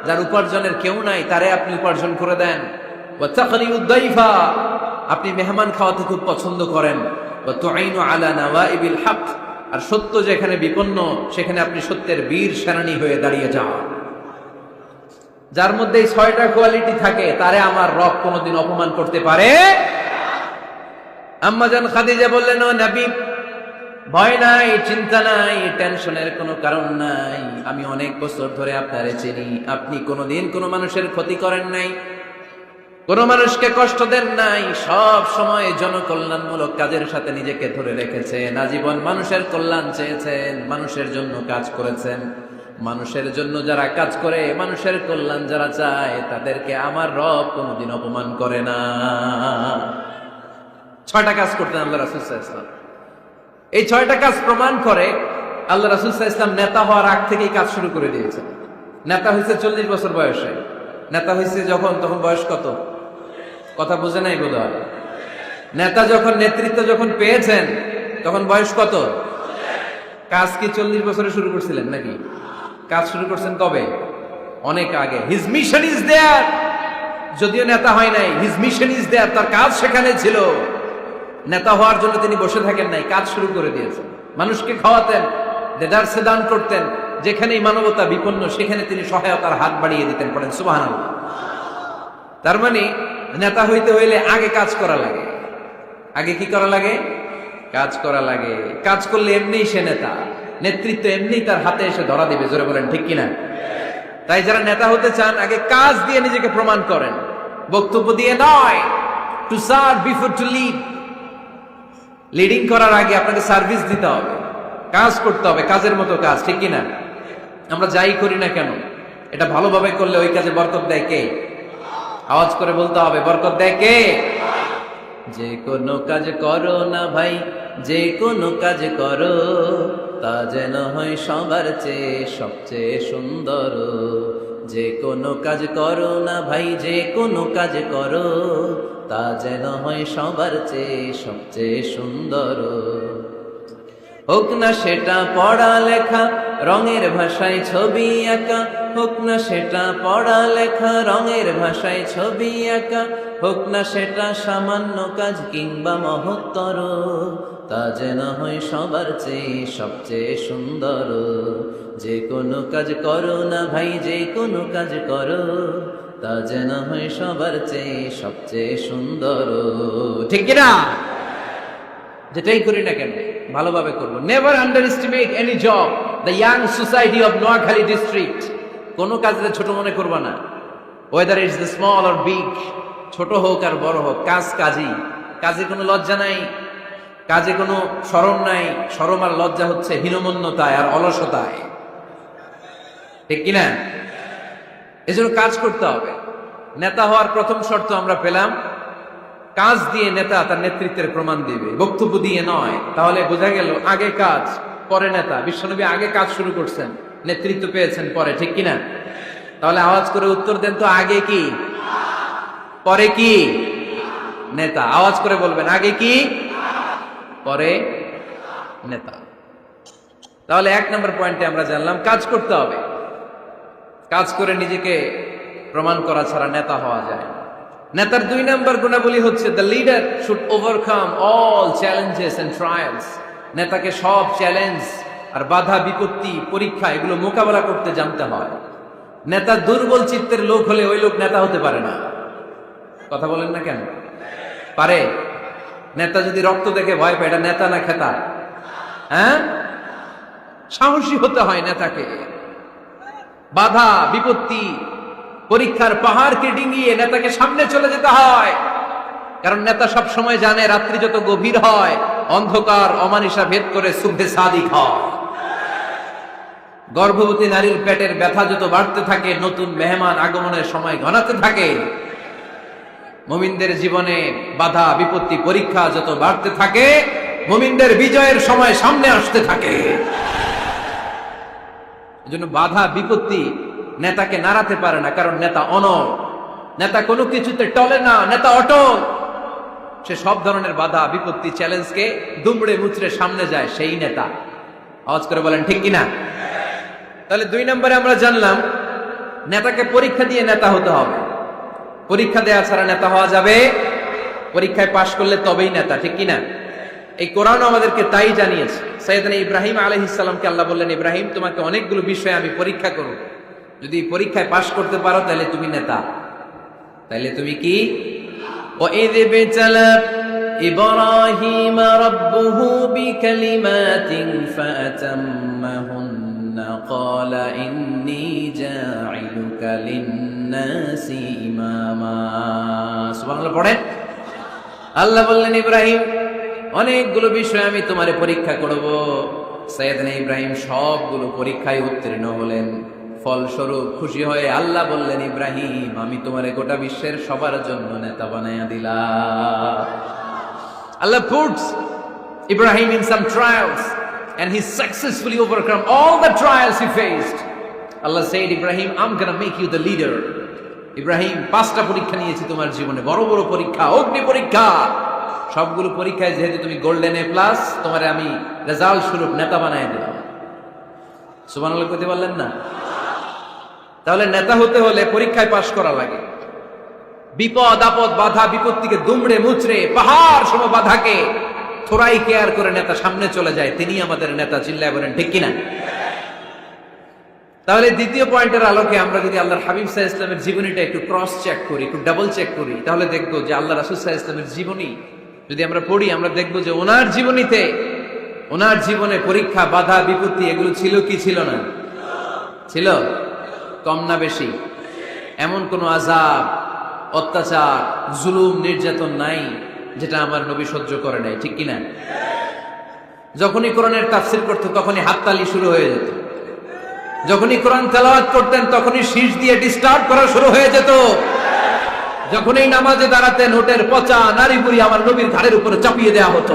A: যার উপার্জনের কেউ নাই তারে আপনি উপার্জন করে দেন। ওয়া তাকরিউদ দাইফা, আপনি মেহমান খাওয়াতে খুব পছন্দ করেন। ওয়া তুঈনু আলা নাওয়াইবিল হক, আর সত্য যেখানে বিপন্ন সেখানে আপনি সত্যের বীর সেনানী হয়ে দাঁড়িয়ে যান। যার মধ্যে এই 6টা কোয়ালিটি থাকে তারে আমার রব কোনোদিন অপমান করতে পারে। আম্মাজান খাদিজা বললেন, ও নবী, ভয় নাই, চিন্তা নাই, টেনশনের কোনো কারণ নাই, আমি অনেক বছর ধরে আপনারে চিনি, আপনি কোনোদিন কোনো মানুষের ক্ষতি করেন নাই, কোন মানুষকে কষ্ট দেন নাই, সব সময় জনকল্যাণমূলক কাজের সাথে নিজেকে ধরে রেখেছেন, আজীবন মানুষের কল্যাণ চেয়েছেন, মানুষের জন্য কাজ করেছেন। মানুষের জন্য যারা কাজ করে, মানুষের কল্যাণ যারা চায়, তাদেরকে আমার রব কোনোদিন অপমান করে না। 6টা কাজ করতেন আল্লাহ রাসূল সাল্লাল্লাহু আলাইহি ওয়াসাল্লাম। এই 6টা কাজ প্রমাণ করে আল্লাহ রাসূল সাল্লাল্লাহু আলাইহি ওয়াসাল্লাম নেতা হওয়ার আগ থেকেই কাজ শুরু করে দিয়েছেন। নেতা হয়েছে 40 বছর বয়সে। নেতা হয়েছে যখন, তখন বয়স কত? কথা বুঝে নাই বোধহয়। নেতা যখন, নেতৃত্ব যখন পেয়েছেন তখন বয়স কত? কাজ কি 40 বছরে শুরু করছিলেন নাকি? কাজ শুরু করছেন কবে? অনেক আগে। হিজ মিশন ইজ দেয়ার, যদিও নেতা হয় নাই, হিজ মিশন ইজ দেয়ার, তার কাজ সেখানে ছিল। নেতা হওয়ার জন্য তিনি বসে থাকেন নাই, কাজ শুরু করে দিয়েছেন। মানুষকে খাওয়াতেন, দেদারসে দান করতেন, যেখানেই মানবতা বিপন্ন সেখানে তিনি সহায়তার হাত বাড়িয়ে দিতেন। পড়েন সুবহানাল্লাহ। তার মানে নেতা হইতে হইলে আগে কাজ করা লাগে। আগে কি করা লাগে? কাজ করা লাগে। কাজ করলে এমনিই সে নেতা, নেতৃত্ব এমনি তার হাতে এসে ধরা দিবে। জোরে বলেন ঠিক কিনা? তাই যারা নেতা হতে চান আগে কাজ দিয়ে নিজেকে প্রমাণ করেন, বক্তব্য দিয়ে নয়। To serve before to lead. Leading করার আগে আপনাকে সার্ভিস দিতে হবে, কাজ করতে হবে, কাজের মতো কাজ। ঠিক কিনা? আমরা যাই করি না কেন, এটা ভালোভাবে করলে ওই কাজে বরকত দেয় কে? আওয়াজ করে বলতে হবে, বরকত দেয় কে? যে কোনো কাজ করো না ভাই, যে কোনো কাজ করো, তা যেন হয় সবার চেয়ে সবচেয়ে সুন্দর। যে কোনো কাজ করো না ভাই, যে কোনো কাজ করো, তা যেন হয় সবার চেয়ে সবচেয়ে সুন্দর। হোক না সেটা পড়া লেখা, রঙের ভাষায় ছবি আঁকা, হোক না সেটা পড়ালেখা, রঙের ভাষায় ছবি আঁকা, হোক না সেটা সামান্য কাজ কিংবা মহত্তর, তা যেন হয় সবার চেয়ে সবচেয়ে সুন্দর। যে কোনো কাজ করো না ভাই, যে কোনো কাজ করো, তা যেন হয় সবার চেয়ে সবচেয়ে সুন্দর। ঠিক কিনা? যেটাই করি না কেন ভালোভাবে করবো। Never under estimate any job. The young society of Noakhali district, কোনো কাজে ছোট মনে করবা না, whether it's the small or big, ছোট হোক আর বড় হোক, কাজ কাজই। কাজে কোনো লজ্জা নাই, কাজে কোনো শরম নাই। শরম আর লজ্জা হচ্ছে হীনমন্যতায় আর অলসতায়। ঠিক কিনা? এজন্য কাজ করতে হবে। নেতা হওয়ার প্রথম শর্ত আমরা পেলাম, কাজ দিয়ে নেতা তার নেতৃত্বের প্রমাণ দিবে, বক্তব্য দিয়ে নয়। তাহলে বোঝা গেল আগে কাজ পরে নেতা। বিশ্বনবী আগে কাজ শুরু করছেন, নেতৃত্ব পেয়েছেন পরে। ঠিক কিনা? তাহলে আওয়াজ করে উত্তর দেন তো, আগে কি পরে কি? নেতা। আওয়াজ করে বলবেন, আগে কি পরে নেতা। তাহলে 1 নম্বর পয়েন্টে আমরা জানলাম কাজ করতে হবে। কাজ করে নিজেকে প্রমাণ করা ছাড়া নেতা হওয়া যায়। নেতার 2 নম্বর গুণাবলী হচ্ছে the leader should overcome all challenges and trials. নেতাকে সব চ্যালেঞ্জ আর বাধা বিপত্তি পরীক্ষা এগুলো মোকাবেলা করতে জানতে হয়। নেতা দুর্বল চিত্তের লোক হলে ওই লোক নেতা হতে পারে না। কথা বলেন না কেন? পারে? নেতা যদি রক্ত দেখে ভয় পায়, এটা নেতা না খেতা? হ্যাঁ, সাহসী হতে হয় নেতাকে। বাধা বিপত্তি পরীক্ষার পাহাড়কে ডিঙিয়ে নেতাকে সামনে চলে যেতে হয়। কারণ নেতা সব সময় জানে রাত্রি যত গভীর হয়, অন্ধকার অমানিসা ভেদ করে সুবহে সাদিক হয়। গর্ভবতী নারীর পেটের ব্যথা যত বাড়তে থাকে, নতুন মেহমান আগমনের সময় ঘনাতে থাকে। মুমিনদের জীবনে বাধা বিপত্তি পরীক্ষা যত বাড়তে থাকে, মুমিনদের বিজয়ের সময় সামনে আসতে থাকে। এজন্য বাধা বিপত্তি নেতাকে নাড়াতে পারে না, কারণ নেতা অনড়। নেতা কোনো কিছুতে টলে না, নেতা অটল। সে সব ধরনের বাধা বিপত্তি চ্যালেঞ্জকে দুমড়ে মুচড়ে সামনে যায়, সেই নেতা। আওয়াজ করে বলেন ঠিক কিনা? তাহলে 2 নম্বরে আমরা জানলাম নেতাকে পরীক্ষা দিয়ে নেতা হতে হবে। পরীক্ষা দেওয়া ছাড়া নেতা হওয়া যাবে? পরীক্ষায় পাশ করলে তবেই নেতা। ঠিক কিনা? এই কোরআন আমাদেরকে তাই জানিয়েছে। সাইয়েদনা ইব্রাহিম আলাইহিস সালামকে আল্লাহ বললেন, ইব্রাহিম তোমাকে অনেকগুলো বিষয়ে আমি পরীক্ষা করব, যদি পরীক্ষায় পাশ করতে পারো তাহলে তুমি নেতা। তাহলে তুমি কি? وَإِذِ ابْتَلَى إِبْرَاهِيمَ رَبُّهُ بِكَلِمَاتٍ فَأَتَمَّهُنَّ قَالَ إِنِّي جَاعِلُكَ لِلنَّاسِ إِمَامًا। সুবহানাল্লাহ পড়েন। আল্লাহ বললেন, ইব্রাহিম অনেকগুলো বিষয় আমি তোমারে পরীক্ষা করব। সাইয়েদনা ইব্রাহিম সবগুলো পরীক্ষায় উত্তীর্ণ হলেন। ফলস্বরূপ খুশি হয়ে আল্লাহ বললেন, ইব্রাহিম আমি তোমারে গোটা বিশ্বের সবার জন্য নেতা বানাইয়া দিলাম। Allah puts Ibrahim in some trials and he successfully overcome all the trials he faced. Allah said, Ibrahim, I'm gonna make you the leader. Ibrahim 5টা পরীক্ষা নিয়েছি তোমার জীবনে, বড় বড় পরীক্ষা, অগ্নি পরীক্ষা। সবগুলো পরীক্ষায় যেহেতু তুমি গোল্ডেন A+, তোমারে আমি রেজাল্ট স্বরূপ নেতা বানাই দিলাম। সুবহানাল্লাহ কইতে পারলেন না? তাহলে নেতা হতে হলে পরীক্ষায় পাশ করা লাগে। বিপদ আপদ বাধা বিপত্তিকে দুমড়ে মুচড়ে পাহাড় সম বাধাকে থোড়াই কেয়ার করে নেতা সামনে চলে যায়, তিনি আমাদের নেতা। চিল্লায় বলেন ঠিক কিনা? তাহলে 2য় পয়েন্টের আলোকে আমরা যদি আল্লাহর হাবিব সাল্লাল্লাহু আলাইহি ওয়াসাল্লামের জীবনীটা একটু ক্রস চেক করি, একটু ডাবল চেক করি, তাহলে দেখবো যে আল্লাহ রাসূল সাল্লাল্লাহু আলাইহি ওয়াসাল্লামের জীবনী যদি আমরা পড়ি, আমরা দেখবো যে ওনার জীবনীতে, ওনার জীবনে পরীক্ষা বাধা বিপত্তি এগুলো ছিল কি ছিল না? ছিল। কম না বেশি? এমন কোন আযাব অত্যাচার জুলুম নির্যাতন নাই যেটা আমার নবী সহ্য করে নাই। ঠিক কিনা? যখনই কোরআনের তাফসীর করতেন তখনই হাততালি শুরু হয়ে যেত। যখনই কোরআন তেলাওয়াত করতেন তখনই শীষ দিয়ে ডিস্টার্ব করা শুরু হয়ে যেত। যখনই নামাজে দাঁড়াতেন ওটের পচা নারী বুড়ি আমার নবীর ঘাড়ের উপরে চাপিয়ে দেয়া হতো।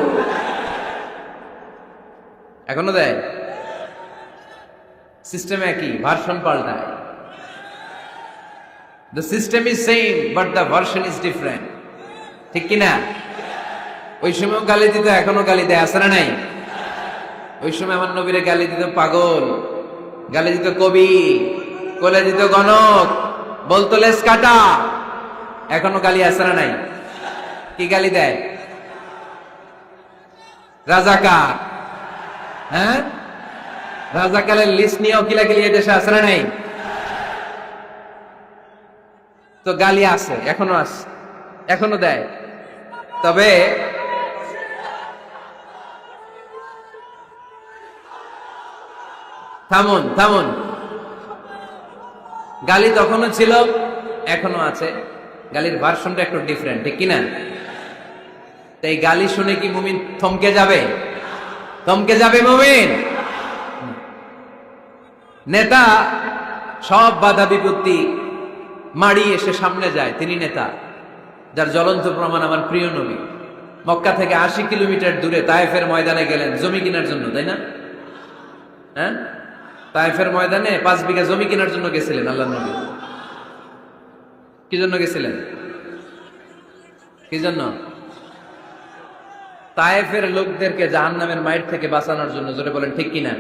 A: এখনো দেয়? সিস্টেম একই, ভার্সন পাল্টায়। The system is same but the version is different. ঠিক কি না? ওই সময় গালি দিত, এখনো গালি দেয়, আছে না নাই? ওই সময় আমার নবীরে গালি দিত পাগল, গালি দিত কবি, কোলে দিত গণক, বলতো লেস কাটা। এখনো গালি আছে না নাই? কি গালি দেয়? রাজাকার। হ্যাঁ, রাজাকারের লিস্ট নিয়েও কিলাকিলি এই দেশে আছে না নাই? তো গালি আছে, এখনো আছে, এখনো দেয়। তবে থামুন থামুন, গালি তখনও ছিল, এখনো আছে। গালির ভার্সনটা একটু ডিফারেন্ট, ঠিক কিনা? তাই গালি শুনে কি মুমিন থমকে যাবে? থমকে যাবে মুমিন? নেতা সব বাধা বিপত্তি মাড়িয়ে এসে সামনে যায়, তিনি নেতা। যার জ্বলন্ত প্রমাণ আমার প্রিয় নবী। মক্কা থেকে 80 কিলোমিটার দূরে তায়েফের ময়দানে গেলেন জমি কেনার জন্য, তাই না? হ্যাঁ, তায়েফের ময়দানে 5 বিঘা জমি কেনার জন্য গেছিলেন আল্লাহর নবী। কি জন্য গেছিলেন? কি জন্য? তায়েফের লোকদেরকে জাহান্নামের মাইর থেকে বাঁচানোর জন্য। জোরে বলেন ঠিক কিনা?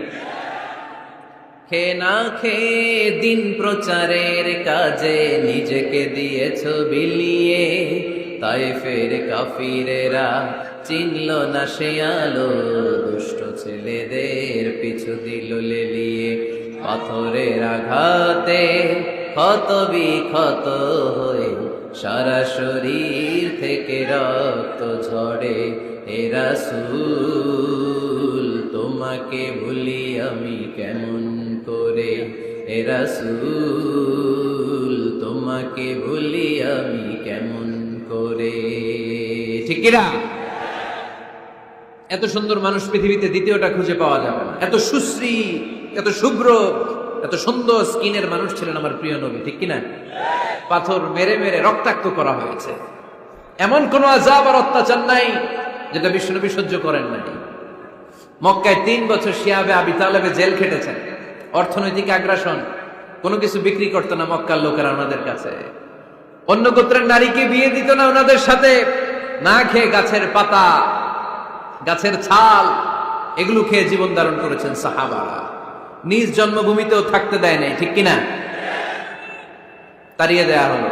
A: খেয়ে না খেয়ে দিন প্রচারের কাজে নিজেকে দিয়েছ বিলিয়ে, তায়েফের কাফিরেরা চিনল না সে আলো, দুষ্ট ছেলেদের পিছু দিল লেলিয়ে। পাথরের আঘাতে ক্ষত বিক্ষত হয়ে সারা শরীর থেকে রক্ত ঝরে। হে রাসূল তোমাকে ভুলি আমি কেমন করে, হে রাসূল তোমাকে ভুলি আমি কেমন করে। ঠিক কিনা? এত সুন্দর মানুষ পৃথিবীতে দ্বিতীয়টা খুঁজে পাওয়া যাবে না। এত সুশ্রী, এত শুভ্র, এত সুন্দর স্কিনের মানুষ ছিলেন আমার প্রিয় নবী, ঠিক কিনা? পাথর মেরে মেরে রক্তাক্ত করা হয়েছে, এমন কোন আযাব আর অত্যাচার নাই যেটা বিশ্বনবী সহ্য করেন নাই। মক্কায় 3 বছর শিয়াবে আবি তালেবে জেল খেটেছেন। অর্থনৈতিক আগ্রাসন, কোনো কিছু বিক্রি করতো না মক্কার লোকেরা ওনাদের কাছে। অন্য গোত্রের নারীকে বিয়ে দিত না ওনাদের সাথে। না খেয়ে গাছের পাতা, গাছের ছাল, এগুলো খেয়ে জীবন ধারণ করেছেন সাহাবারা। নিজ জন্মভূমিতেও থাকতে দেয় নাই, ঠিক কিনা? তাড়িয়ে দেয়া হলো,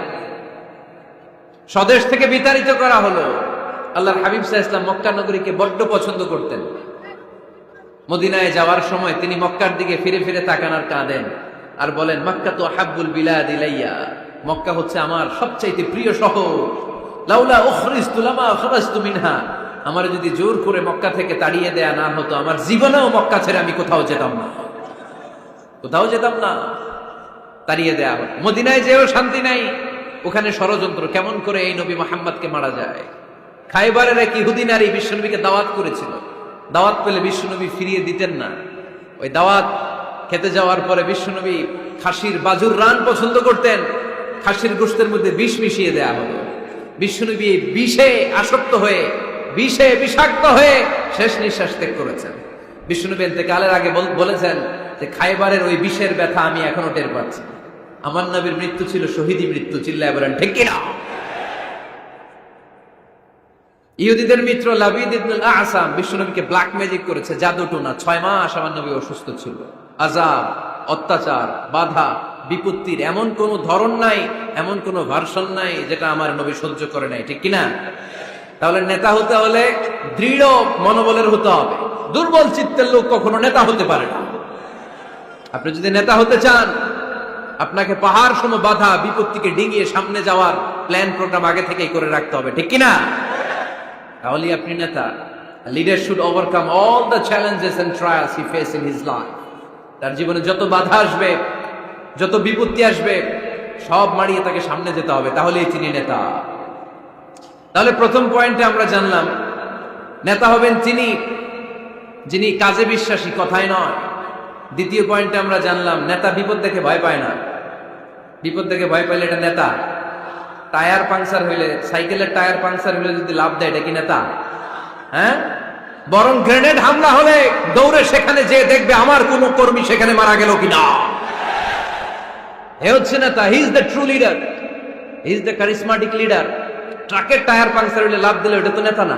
A: স্বদেশ থেকে বিতাড়িত করা হলো। আল্লাহর হাবিব সাল্লাল্লাহু আলাইহি ওয়াসাল্লাম মক্কা নগরীকে বড্ড পছন্দ করতেন। মদিনায় যাওয়ার সময় তিনি মক্কার দিকে ফিরে ফিরে তাকান আর কাঁদেন আর বলেন, মক্কা তো হাব্বুল বিলাদ ইলাইয়া, মক্কা হচ্ছে আমার সবচাইতে প্রিয় শহর। লাউলা উখরিজতু লামা খরাজতু মিনহা, আমার যদি জোর করে মক্কা থেকে তাড়িয়ে দেয়া না হতো, আমার জীবনেও মক্কা ছেড়ে আমি কোথাও যেতাম না, কোথাও যেতাম না। তাড়িয়ে দেয়া হলো। মদিনায় যেও শান্তি নাই, ওখানে ষড়যন্ত্র, কেমন করে এই নবী মুহাম্মদকে মারা যায়। খাইবারের এক ইহুদি নারী বিশ্বনবীকে দাওয়াত করেছিল। দাওয়াত পেলে বিশ্বনবী ফিরিয়ে দিতেন না। ওই দাওয়াত খেতে যাওয়ার পরে বিশ্বনবী খাসির বাজুর রান পছন্দ করতেন। খাসির গোশতের মধ্যে বিষ মিশিয়ে দেয়া হলো। বিশ্বনবী এই বিষে আসক্ত হয়ে, বিষে বিষাক্ত হয়ে শেষ নিঃশ্বাস ত্যাগ করেছেন। বিশ্বনবী ইন্তেকালের আগে বলেছেন যে খাইবারের ওই বিষের ব্যথা আমি এখনো টের পাচ্ছি। আমার নবীর মৃত্যু ছিল শহীদি মৃত্যু, চিল্লায় বলেন ঠিক কিনা? ইহুদিদের মিত্র লাবিদ ইবনুল আসাম বিশ্বনবীকে ব্ল্যাক ম্যাজিক করেছে, জাদু টোনা। 6 মাস আমার নবী অসুস্থ ছিল। আযাব, অত্যাচার, বাধা, বিপত্তির এমন কোন ধরন নাই, এমন কোন ভার্সন নাই যেটা আমার নবী সহ্য করে নাই, ঠিক কিনা? তাহলে নেতা হতে হলে দৃঢ় মনোবলের হতে হবে। দুর্বল চিত্তের লোক কখনো নেতা হতে পারে না। আপনি যদি নেতা হতে চান, আপনাকে পাহাড় সম বাধা বিপত্তিকে ডিঙিয়ে সামনে যাওয়ার প্ল্যান প্রোগ্রাম আগে থেকেই করে রাখতে হবে, ঠিক কিনা? তাহলে আপনি নেতা। Leader should overcome all the challenges and trials he face in his life. তার জীবনে যত বাধা আসবে, যত বিপত্তি আসবে, সব মারিয়ে তাকে সামনে যেতে হবে, তাহলেই তিনি নেতা। তাহলে প্রথম পয়েন্টে আমরা জানলাম নেতা হবেন তিনি যিনি কাজে বিশ্বাসী, কথায় নয়। দ্বিতীয় পয়েন্টে আমরা জানলাম নেতা বিপদ দেখে ভয় পায় না। বিপদ দেখে ভয় পাইলে এটা নেতা। টায়ার পাংচার হইলে, সাইকেলের টায়ার পাংচার হইলে যদি লাভ দেয়, এটা কি নেতা? হ্যাঁ, বরং গ্রেনেড হামলা হলে দৌড়ে সেখানে যে দেখবে আমার কোন কর্মী সেখানে মারা গেল কিনা। এ হচ্ছে নেতা। He is the true leader, he is the charismatic leader. ট্রাকের টায়ার পাংচার হইলে লাভ দিলে ওটা তো নেতা না।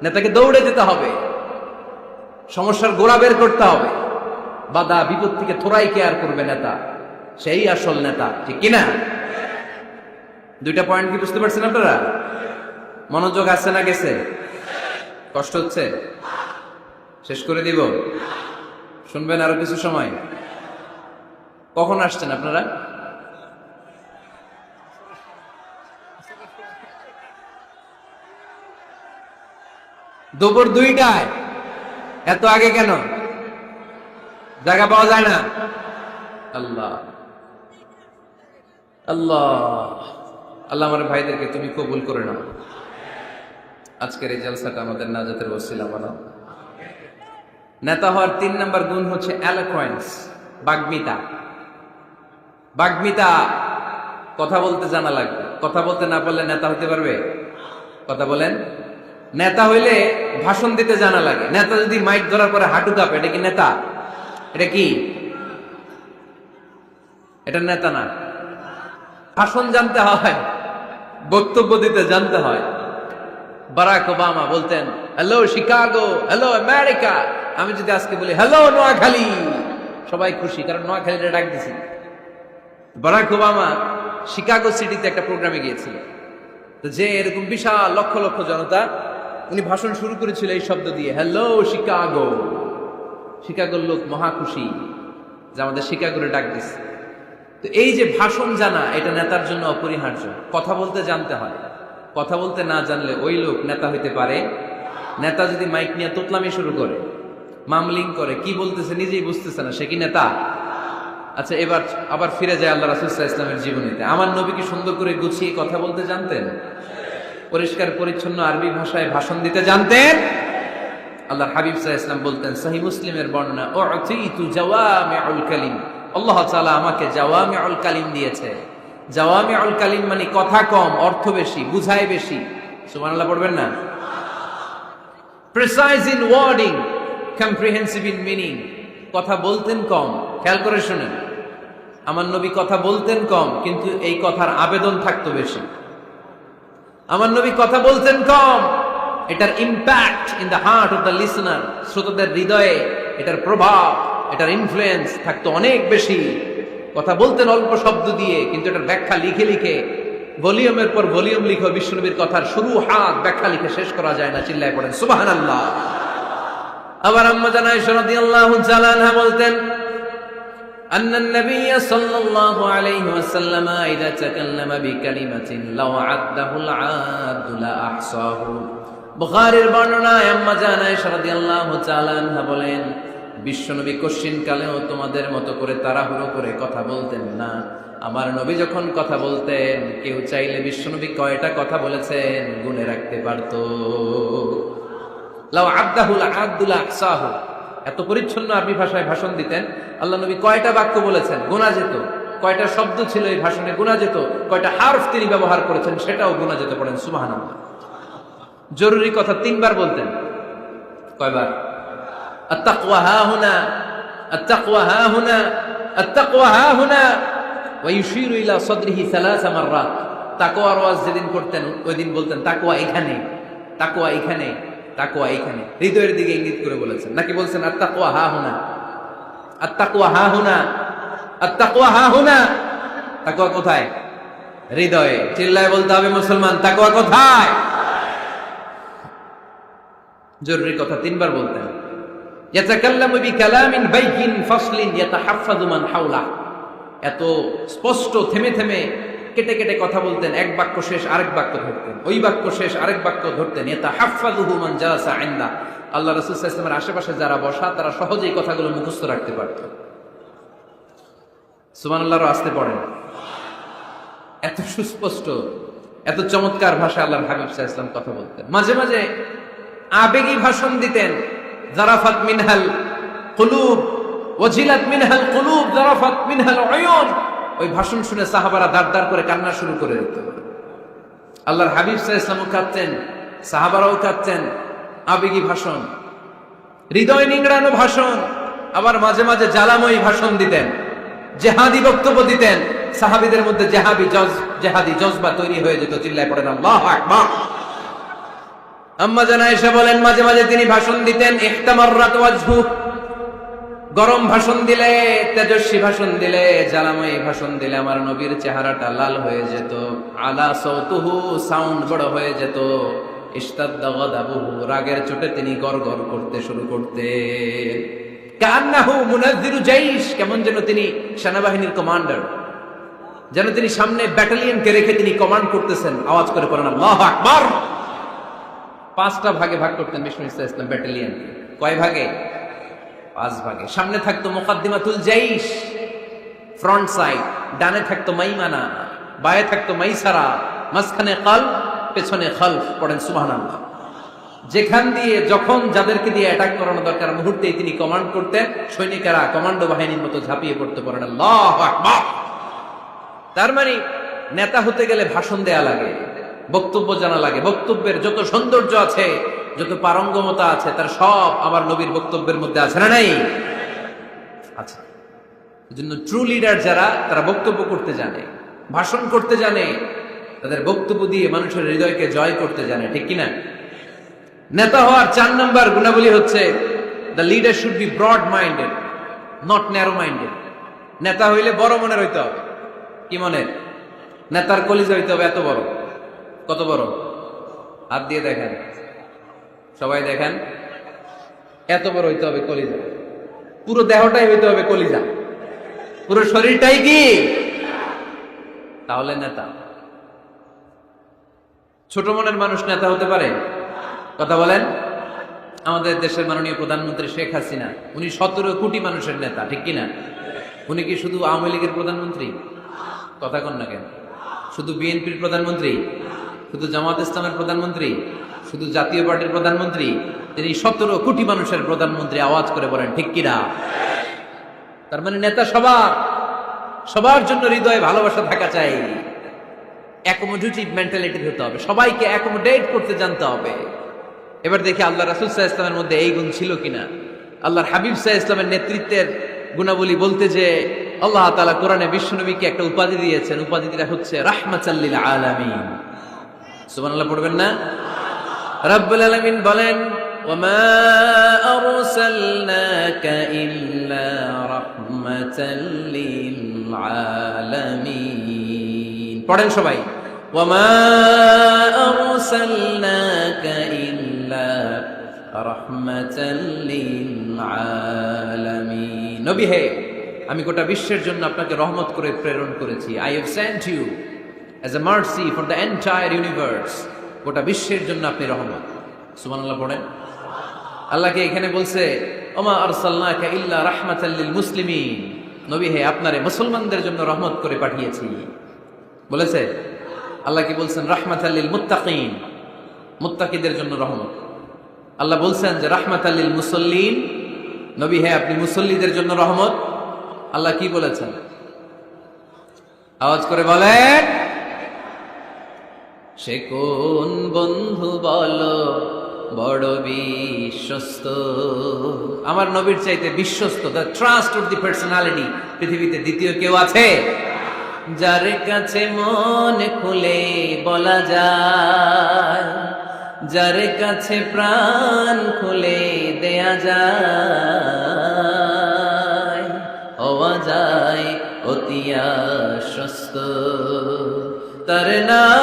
A: নেতাকে দৌড়ে যেতে হবে, সমস্যার গোড়া বের করতে হবে, বাধা বিপত্তিকে থোড়াই কেয়ার করবে নেতা। সেই আসল নেতা, ঠিক কিনা? দুইটা পয়েন্ট কি বুঝতে পারছেন আপনারা? মনোযোগ আছে না গেছে? কষ্ট হচ্ছে? শেষ করে দিব? শুনবেন আরো কিছু সময়? কখন আসছেন আপনারা? দুপুর 2টায়। এত আগে কেন? জায়গা পাওয়া যায় না? আল্লাহ আল্লাহ আল্লাহ, আমার ভাইদেরকে তুমি কবুল করে নাও। আজকের এই জলসাটা আমাদের নাজাতের ওসিলা বানাও। নেতা হওয়ার 3 নম্বর গুণ হচ্ছে এলোকোয়েন্স, বাগ্মিতা। বাগ্মিতা, কথা বলতে জানা লাগবে। কথা বলতে না পারলে নেতা হতে পারবে? কথা বলেন। নেতা হইলে ভাষণ দিতে জানা লাগে। নেতা যদি মাইক ধরার পরে হাঁটু কাঁপে, এটা কি নেতা? এটা কি? এটা নেতা না। ভাষণ জানতে হয়, বক্তব্য দিতে জানতে হয়। বারাক ওবামা বলতেন হ্যালো শিকাগো, হ্যালো আমেরিকা। আমি যদি আজকে বলি হ্যালো নোয়াখালী, সবাই খুশি, কারণ নোয়াখালীটা ডাক দিছি। বারাক ওবামা শিকাগো সিটিতে একটা প্রোগ্রামে গিয়েছিল, তো যে এরকম বিশাল লক্ষ লক্ষ জনতা, উনি ভাষণ শুরু করেছিল এই শব্দ দিয়ে, হ্যালো শিকাগো। শিকাগোর লোক মহা খুশি যে আমাদের শিকাগোরে ডাক দিচ্ছে। তো এই যে ভাষণ জানা, এটা নেতার জন্য অপরিহার্য। কথা বলতে জানতে হয়। কথা বলতে না জানলে ওই লোক নেতা হইতে পারে। নেতা যদি মাইক নিয়ে তোতলামি শুরু করে, মামলিং করে, কি বলতেছে নিজেই বুঝতেছে না, সে কি নেতা? আচ্ছা, এবার আবার ফিরে যায় আল্লাহ রাসূল সাল্লাল্লাহু আলাইহি ওয়াসাল্লামের জীবনীতে। আমার নবী কি সুন্দর করে গুছিয়ে কথা বলতে জানতেন? পরিষ্কার পরিচ্ছন্ন আরবি ভাষায় ভাষণ দিতে জানতেন। আল্লাহর হাবিব সাল্লাল্লাহু আলাইহি ওয়াসাল্লাম বলতেন, সহিহ মুসলিমের বর্ণনা, উতিতু জাওয়ামিউল কালিম, আল্লাহ তাআলা আমাকে জাওয়ামিউল কালিম দিয়েছে। জাওয়ামিউল কালিম মানে কথা কম, অর্থ বেশি, বুঝায় বেশি। সুবহানাল্লাহ পড়বেন না? Precise in wording, comprehensive in meaning. কথা বলতেন কম, খেয়াল করে শুনেন। আমার নবী কথা বলতেন কম, কিন্তু এই কথার আবেদন থাকতো বেশি। আমার নবী কথা বলতেন কম, এটার impact in the heart of the listener, শ্রোতাদের হৃদয়ে এটার প্রভাব, এটার ইনফ্লুয়েন্স থাকতো অনেক বেশি। কথা বলতেন অল্প শব্দ দিয়ে, কিন্তু এটার ব্যাখ্যা লিখে লিখে, ভলিউমের পর ভলিউম লিখে বিশ্বনবীর কথার শুরু হাত ব্যাখ্যা লিখে শেষ করা যায় না। চিল্লায় পড়েন সুবহানাল্লাহ। আবার আম্মা জান আয়েশা রাদিয়াল্লাহু তাআলা আনহা বলতেন, আন্নান নবী সাল্লাল্লাহু আলাইহি ওয়াসাল্লাম ইযা তাকাল্লামা বিকালিমাতিন লাউ আদ্দাহুল আদু লা আহসাহু। বুখারীর বর্ণনায় আম্মা জান আয়েশা রাদিয়াল্লাহু তাআলা আনহা বলেন, বিশ্বনবী কশিন কালেও তোমাদের মতো করে তাড়াহুড়ো করে কথা বলতেন না। আমার নবী যখন কথা বলতেন, কেউ চাইলে বিশ্বনবী কয়টা কথা বলেছেন গুনে রাখতে পারতো। লাউ আদ্দাহুল আদু লা আহসাহু, এত পরিচ্ছন্ন আরবি ভাষায় ভাষণ দিতেন। আল্লাহ নবী কয়টা বাক্য বলেছেন গোনা যেত, কয়টা শব্দ ছিল এই ভাষণে গোনা যেত, কয়টা হারফ তিনি ব্যবহার করেছেন সেটাও গোনা যেত। পড়েন সুবহানাল্লাহ। জরুরি কথা 3 বার বলতেন। কয়বার? আত-তাকওয়া হাহুনা, আত-তাকওয়া হাহুনা, আত-তাকওয়া হাহুনা, ওয়া ইউশিরু ইলা সাদরিহি 3 মাররাত। তাকওয়ার ওয়াজ যেদিন করতেন ওই দিন বলতেন তাকওয়া এখানে, তাকওয়া এখানে, তাকওয়া এখানে। হৃদয়ের দিকে ইঙ্গিত করে বলেছেন, নাকি বলছেন আত-তাকওয়া হাহুনা, আত-তাকওয়া হাহুনা, আত-তাকওয়া হাহুনা। তাকওয়া কোথায়? হৃদয়ে। চিল্লায় বলতে হবে মুসলমান, তাকওয়া কোথায়? জরুরি কথা 3 বার বলতেন। ইয়াতাকাল্লামু বিকালামিন বাইয়িন ফাসলিন ইয়াতাহাফফাযু মান হাওলা। এত স্পষ্ট থেমে থেমে কেটে কেটে কথা বলতেন, এক বাক্য শেষ আরেক বাক্য ধরতেন, ওই বাক্য শেষ আরেক বাক্য ধরতেন। ইয়াতাহাফফাযুহু মান জালাসা ইনদা। আল্লাহ রাসূল সাল্লাল্লাহু আলাইহি ওয়াসাল্লামের আশেপাশে যারা বসা তারা সহজেই কথাগুলো মুখস্থ রাখতে পারত। সুবহানাল্লাহর আস্তে পড়েন। এত সুস্পষ্ট, এত চমৎকার ভাষা আল্লাহর হাবিব সাল্লাল্লাহু আলাইহি ওয়াসাল্লাম কথা বলতেন। মাঝে মাঝে আবেগী ভাষণ দিতেন। জারাফাত মিনহাল কুলুব ওয়াজিলাত মিনহাল কুলুব জারাফাত মিনহাল উয়ুন। ওই ভাষণ শুনে সাহাবারা দাঁড় দাঁড় করে কান্না শুরু করে দিত। আল্লাহর হাবিব সাল্লাল্লাহু আলাইহি ওয়াসাল্লাম কাঁদতেন, সাহাবারাও কাঁদতেন। আবেগী ভাষণ, হৃদয় নিংড়ানো ভাষণ। আবার মাঝে মাঝে জ্বালাময়ী ভাষণ দিতেন, জেহাদি বক্তব্য দিতেন। সাহাবীদের মধ্যে জেহাদি জজবা তৈরি হয়ে যেত। চিল্লায় পড়েন আল্লাহু আকবার। আম্মা জান আয়েশা বলেন, মাঝে মাঝে তিনি ভাষণ দিতেন, ইহতামাররাত ওয়াজহু, গরম ভাষণ দিলে, তেজস্বী ভাষণ দিলে, জ্বালাময়ী ভাষণ দিলে আমার নবীর চেহারাটা লাল হয়ে যেত। আলা সাউতুহু, সাউন্ড বড় হয়ে যেত। ইশতাদ্দা গাদাবুহু, রাগের চোটে তিনি গড়গড় করতে শুরু করতেন। কান্নাহু মুনাজ্জিরু জাইশ, কেমন যেন তিনি সেনাবাহিনীর কমান্ডার, যেন তিনি সামনে ব্যাটালিয়নকে রেখে তিনি কমান্ড করতেছেন। আওয়াজ করে পড়েন আল্লাহু আকবার। 5টা ভাগে ভাগ করতেন বিষ্ণু ইসলাম ব্যাটালিয়ন। কয় ভাগে? 5 ভাগে। সামনে থাকতো মুকাদ্দিমাতুল জাইশ, ফ্রন্ট সাইড। ডানে থাকতো মাইমানা, বায়ে থাকতো মাইসারা, মাঝখানে কলব, পেছনে খালফ। পড়েন সুবহানাল্লাহ। যেখান দিয়ে যখন যাদেরকে দিয়ে অ্যাটাক করানো দরকার মুহূর্তেই তিনি কমান্ড করতেন। সৈনিকেরা কমান্ডো বাহিনীর মতো ঝাঁপিয়ে পড়তে পারেন আল্লাহু আকবার। তার মানে নেতা হতে গেলে ভাষণ দেয়া লাগে, বক্তব্য জানা লাগে। বক্তব্যের যত সৌন্দর্য আছে, যত পারঙ্গমতা আছে, তার সব আমার নবীর বক্তব্যের মধ্যে আছে না নাই? আচ্ছা, এজন্য ট্রু লিডার যারা, তারা বক্তব্য করতে জানে, ভাষণ করতে জানে, তাদের বক্তব্য দিয়ে মানুষের হৃদয়কে জয় করতে জানে, ঠিক কিনা? নেতা হওয়ার 4 নম্বর গুণাবলী হচ্ছে the leader should be broad minded, not narrow minded. নেতা হইলে বড় মনের হইতে হবে। কি মনের? নেতার কলিজা হইতে হবে এত বড়। কত বড়? হাত দিয়ে দেখেন, সবাই দেখেন, এত বড় হইতে হবে কলিজা। পুরো দেহটাই হইতে হবে কলিজা, পুরো শরীরটাই কি? তাহলে নেতা। ছোট মনের মানুষ নেতা হতে পারে? কথা বলেন। আমাদের দেশের মাননীয় প্রধানমন্ত্রী শেখ হাসিনা, উনি 17 কোটি মানুষের নেতা, ঠিক কিনা? উনি কি শুধু আওয়ামী লীগের প্রধানমন্ত্রী? কথা কন না কেন? শুধু বিএনপির প্রধানমন্ত্রী? শুধু জামাত ইসলামের প্রধানমন্ত্রী? শুধু জাতীয় পার্টির প্রধানমন্ত্রী? তিনি 17 কোটি মানুষের প্রধানমন্ত্রী। আওয়াজ করে বলেন ঠিক কিনা? তার মানে নেতা সবার জন্য হৃদয়ে ভালোবাসা থাকা চাই। অ্যাকোমোডেটিভ মেন্টালিটি হতে হবে, সবাইকে অ্যাকোমোডেট করতে জানতে হবে। এবার দেখি আল্লাহ রাসূল সাল্লাল্লাহু আলাইহি ওয়াসাল্লামের মধ্যে এই গুণ ছিল কিনা। আল্লাহর হাবিব সাল্লাল্লাহু আলাইহি ওয়াসাল্লামের নেতৃত্বের গুণাবলী বলতে যে আল্লাহ তাআলা কোরআনে বিশ্বনবীকে একটা উপাধি দিয়েছেন। উপাধিটা হচ্ছে রাহমাতাল লিল আলামিন। সুবহানাল্লাহ পড়বেন না? রব্বুল আলামিন বলেন ওয়ামা আরসালনাকা ইল্লা রাহমাতাল লিল আলামিন। পড়েন সবাই, ওয়ামা আরসালনাকা ইল্লা রাহমাতাল লিল আলামিন। নবী হে, আমি গোটা বিশ্বের জন্য আপনাকে রহমত করে প্রেরণ করেছি। I have sent you as a mercy for the entire universe. গোটা বিশ্বের জন্য আপনি রহমত। সুবহানাল্লাহ পড়েন। আল্লাহকে এখানে বলছে ওমা আরসালনাকা ইল্লা রাহমাতাল লিল মুসলিমিন। নবী হে, আপনারে মুসলমানদের জন্য রহমত করে পাঠিয়েছি বলেছে। আল্লাহ কি বলছেন? রাহমাতাল লিল মুত্তাকিন, মুত্তাকিদের জন্য রহমত। আল্লাহ বলছেন যে রাহমাতাল লিল মুসাল্লিন, নবী হে আপনি মুসল্লিদের জন্য রহমত। আল্লাহ কি বলেছেন? আওয়াজ করে বলেন। সে কোন বন্ধু বলো বড় বিশ্বস্ত? আমার নবীর চাইতে বিশ্বস্ত, দ্য ট্রাস্টওয়ার্দি পার্সোনালিটি পৃথিবীতে দ্বিতীয় কেউ আছে? যার কাছে মন খুলে বলা যায়, যার কাছে প্রাণ খুলে দেয়া যায়, হওয়া যায় অতি আশ্বস্ত। তার নাম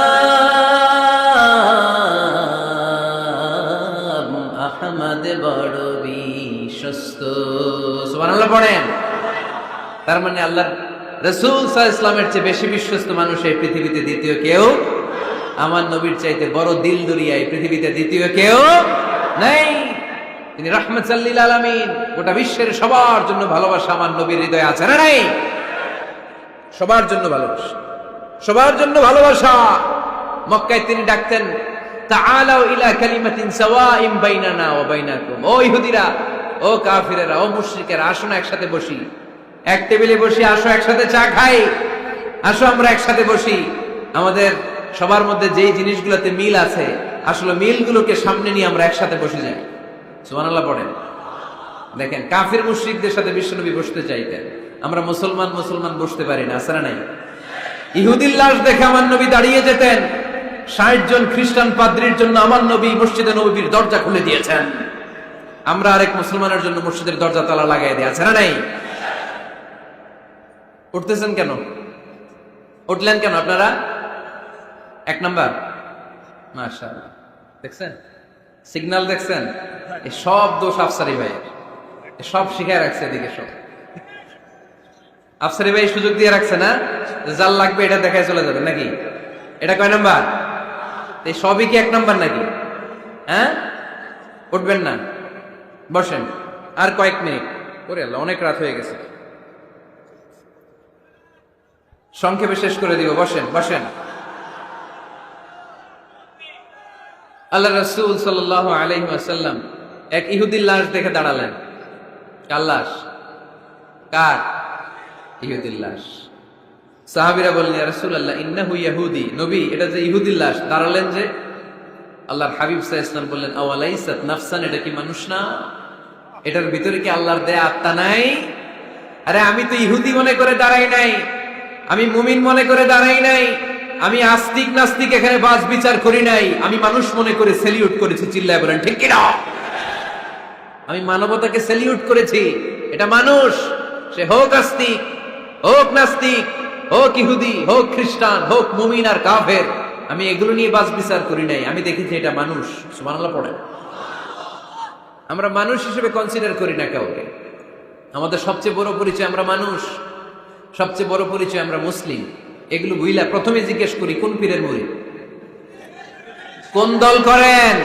A: আহমদ, বড় বিশ্বস্ত। সুবহানাল্লাহ পড়েন। তার মানে আল্লাহর রাসূল সাল্লাল্লাহু আলাইহি ওয়াসাল্লামের চেয়ে বেশি বিশ্বস্ত মানুষ এই পৃথিবীতে দ্বিতীয় কেউ, আমার নবীর চাইতে বড় দিল দরিয়া এই পৃথিবীতে দ্বিতীয় কেউ নেই। তিনি রাহমাতাল লিল আলামিন। গোটা বিশ্বের সবার জন্য ভালোবাসা আমার নবীর হৃদয়ে আছে না নাই? সবার জন্য ভালোবাসা, সবার জন্য ভালোবাসা। মক্কায় তিনি ডাকতেন তাআলাউ ইলা কালিমাতিন সাওয়াইন বাইনানা ওয়া বাইনাকুম। ও ইহুদিরা, ও কাফিরেরা, ও মুশরিকেরা, আসো না একসাথে বসি, এক টেবিলে বসি, আসো একসাথে চা খাই, আসো আমরা একসাথে বসি। আমাদের সবার মধ্যে যেই জিনিসগুলোতে মিল আছে, আসলে মিলগুলোকে সামনে নিয়ে আমরা একসাথে বসে যাই। সুবহানাল্লাহ পড়েন। দেখেন, কাফির মুশরিকদের সাথে বিশ্বনবী বসতে চাইতেন। আমরা মুসলমান বসতে পারি না, আছে না নাই? ইহুদির লাশ দেখে আমার নবী দাঁড়িয়ে যেতেন। 60 জন খ্রিস্টান পাদ্রীর জন্য আমার নবী মসজিদে নববীর দরজা খুলে দিয়েছেন। আমরা আরেক মুসলমানের জন্য মসজিদের দরজা তালা লাগাই দিয়ে আছে না নাই? উঠতেছেন কেন? উঠলেন কেন আপনারা? এক নাম্বার, মাশাআল্লাহ, দেখছেন সিগন্যাল, দেখছেন? এই সব দোষ আফসারি ভাই, সব শিখায় রাখছে এদিকে সব। আফসারি ভাই সুযোগ দিয়ে রাখছে না, জাল লাগবে এটা দেখায় চলে যাবে নাকি? এটা কয় নাম্বার? এই সবই কি এক নাম্বার নাকি? হ্যাঁ, উঠবেন না, বসেন আর কয়েক মিনিট করে, আল্লাহ অনেক রাত হয়ে গেছে, সংক্ষেপে শেষ করে দিব। বসেন বসেন। আল্লাহ রাসূল সাল্লাল্লাহু আলাইহি ওয়াসাল্লাম এক ইহুদির লাশ দেখে দাঁড়ালেন। কার লাশ? কার? ইহুদির লাশ। সাহাবীরা বললেন, ইয়া রাসূলুল্লাহ ইন্নাহু ইয়াহুদি, নবী এটা যে ইহুদির লাশ। দাঁড়ালেন যে, আল্লাহর হাবিব সাল্লাল্লাহু আলাইহি ওয়াসাল্লাম বললেন, আওয়ালাইসাত নাফসান, এটা কি মানুষ না? এটার ভিতরে কি আল্লাহর দেয়া আত্মা নাই? আরে আমি তো ইহুদি মনে করে দাঁড়াই নাই, আমি মুমিন মনে করে দাঁড়াই নাই, আমি আস্তিক নাস্তিক এখানে বাস বিচার করি নাই, আমি মানুষ মনে করে সেলিউট করেছি। চিল্লায় বলেন ঠিক কিনা? আমি মানবতাকে সেলিউট করেছি। এটা মানুষ, সে হোক আস্তিক, হোক নাস্তিক, হোক ইহুদি, হোক খ্রিস্টান, হোক মুমিন আর কাফের, আমি এগুলো নিয়ে বাস বিচার করি নাই। আমি দেখেছি এটা মানুষ। সুবহানাল্লাহ পড়ে। আমরা মানুষ হিসেবে কনসিডার করি না কাউকে। আমাদের সবচেয়ে বড় পরিচয় আমরা মানুষ, সবচেয়ে বড় পরিচয় আমরা মুসলিম। এগুলো বুঝলা প্রথমে জিজ্ঞেস করি কোন পীরের মুরিদ, কোন দল করেন,